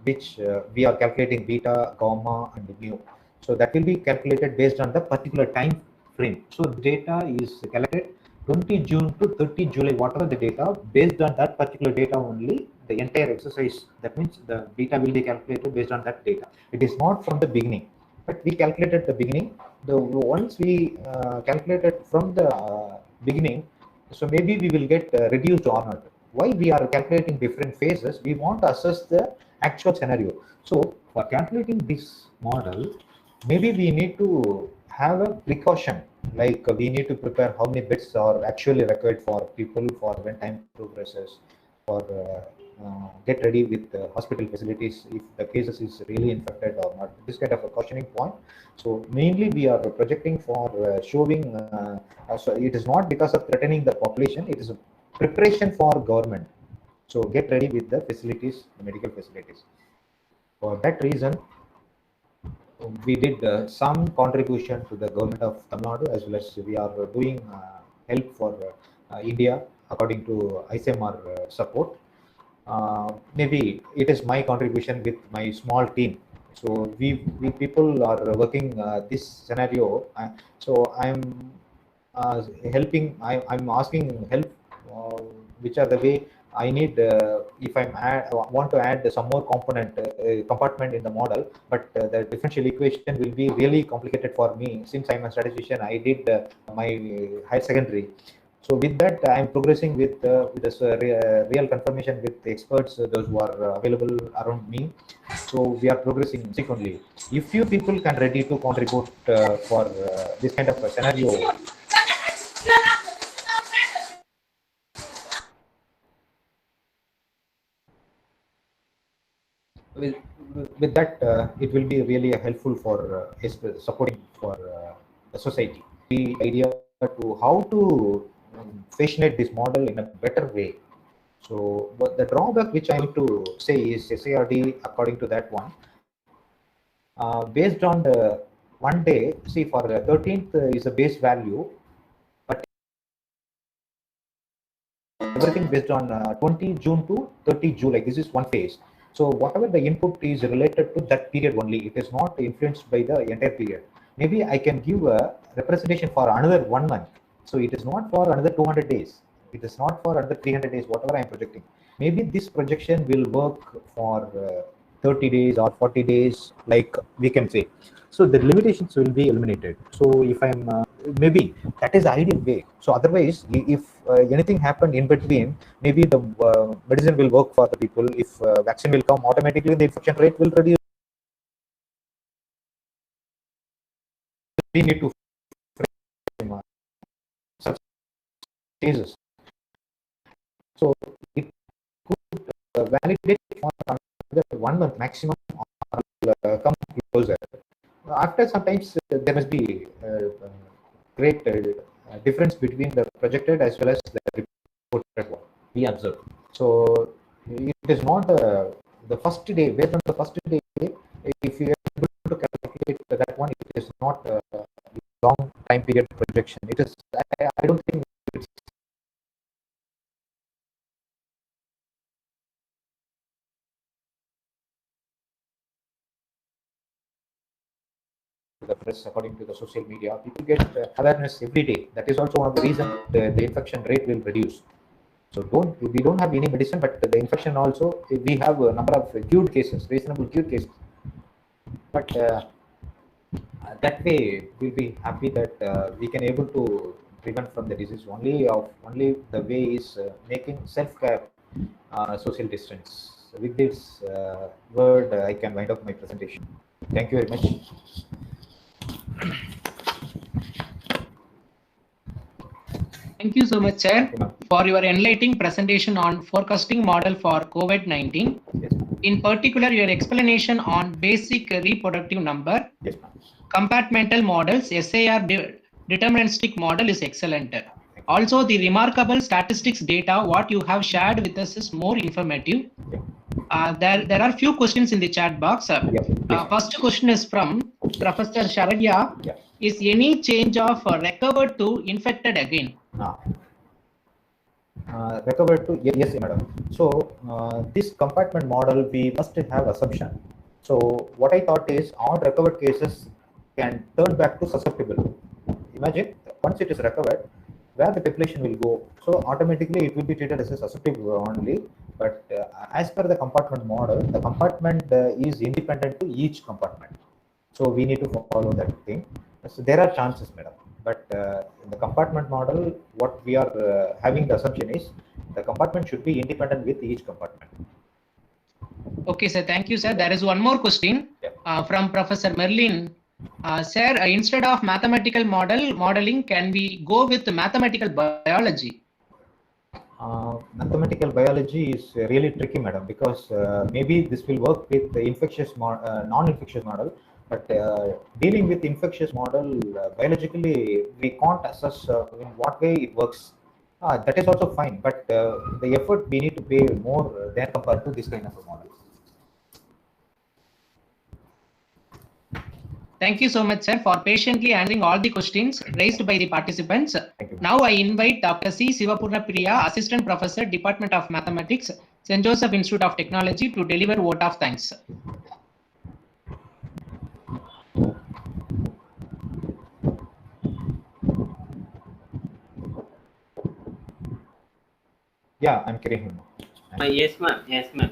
which we are calculating beta, gamma, and mu. So that will be calculated based on the particular time frame. So data is collected 20 June to 30 July, whatever the data, based on that particular data only, the entire exercise, that means the beta will be calculated based on that data. It is not from the beginning, but we calculated the beginning. Once we calculated from the beginning, so maybe we will get reduced or not. Why we are calculating different phases? We want to assess the actual scenario. So for calculating this model, maybe we need to have a precaution, like we need to prepare how many beds are actually required for people for when time progresses, for get ready with hospital facilities if the cases is really infected or not. This kind of a cautioning point. So mainly we are projecting for showing. So it is not because of threatening the population. It is a preparation for government. So get ready with the facilities, the medical facilities. For that reason, we did some contribution to the government of Tamil Nadu, as well as we are doing help for India according to ICMR support. Maybe it is my contribution with my small team. So we people are working this scenario. So I'm helping. I'm asking help. Which are the way I need if want to add some more compartment in the model, but the differential equation will be really complicated for me since I'm a statistician. I did my higher secondary. So with that, I'm progressing with this real confirmation with the experts, those who are available around me. So we are progressing sequentially. If you people can ready to contribute for this kind of a scenario, with, with that, it will be really helpful for supporting for the society. The idea to how to fashionate this model in a better way. So, but the drawback which I need to say is SARD, according to that one, based on the one day, see for the 13th is a base value, but everything based on 20 June to 30 July. This is one phase. So whatever the input is related to that period only, it is not influenced by the entire period. Maybe I can give a representation for another 1 month. So it is not for another 200 days. It is not for another 300 days, whatever I am projecting. Maybe this projection will work for 30 days or 40 days, like we can say. So the limitations will be eliminated. So if I'm maybe that is the ideal way. So otherwise, if anything happened in between, maybe the medicine will work for the people. If vaccine will come, automatically the infection rate will reduce. We need to frame such cases. So it could validate for another 1 month maximum or come closer. After sometimes there must be great difference between the projected as well as the reported one we observe. So it is not the first day. Based on the first day, if you are able to calculate that one, it is not a long time period projection. It is. I don't think it's the press, according to the social media. People get awareness every day. That is also one of the reasons the infection rate will reduce. So we don't have any medicine, but the infection also, we have a number of cured cases, reasonable cured cases. But that way we'll be happy that we can able to prevent from the disease. Only the way is making self-care, social distance. With this word, I can wind up my presentation. Thank you very much. Thank you so much, sir, Okay, for your enlightening presentation on forecasting model for COVID-19. yes, In particular, your explanation on basic reproductive number, yes, compartmental models, SAR deterministic model is excellent. Also, the remarkable statistics data, what you have shared with us is more informative. There are few questions in the chat box. First question is from Professor Sharadya. Yeah. Is any change of recovered to infected again? recovered to yes, madam. So this compartment model, we must have assumption. So what I thought is all recovered cases can turn back to susceptible. Imagine once it is recovered, where the population will go. So automatically it will be treated as a susceptible only. But as per the compartment model, the compartment is independent to each compartment. So we need to follow that thing. So there are chances, madam. But in the compartment model, what we are having the assumption is the compartment should be independent with each compartment. Okay, sir. Thank you, sir. There is one more question from Professor Merlin. Sir, instead of mathematical modeling, can we go with mathematical biology? Mathematical biology is really tricky, madam, because maybe this will work with the non-infectious model, but dealing with infectious model biologically, we can't assess in what way it works. That is also fine, but the effort we need to pay more than compared to this kind of a model. Thank you so much, sir, for patiently answering all the questions raised by the participants. Thank you. Now I invite Dr. C. Sivapurna Priya, Assistant Professor, Department of Mathematics, St. Joseph Institute of Technology, to deliver vote of thanks. Yeah, I'm carrying him. Yes, ma'am. Yes, ma'am.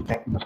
Thank you.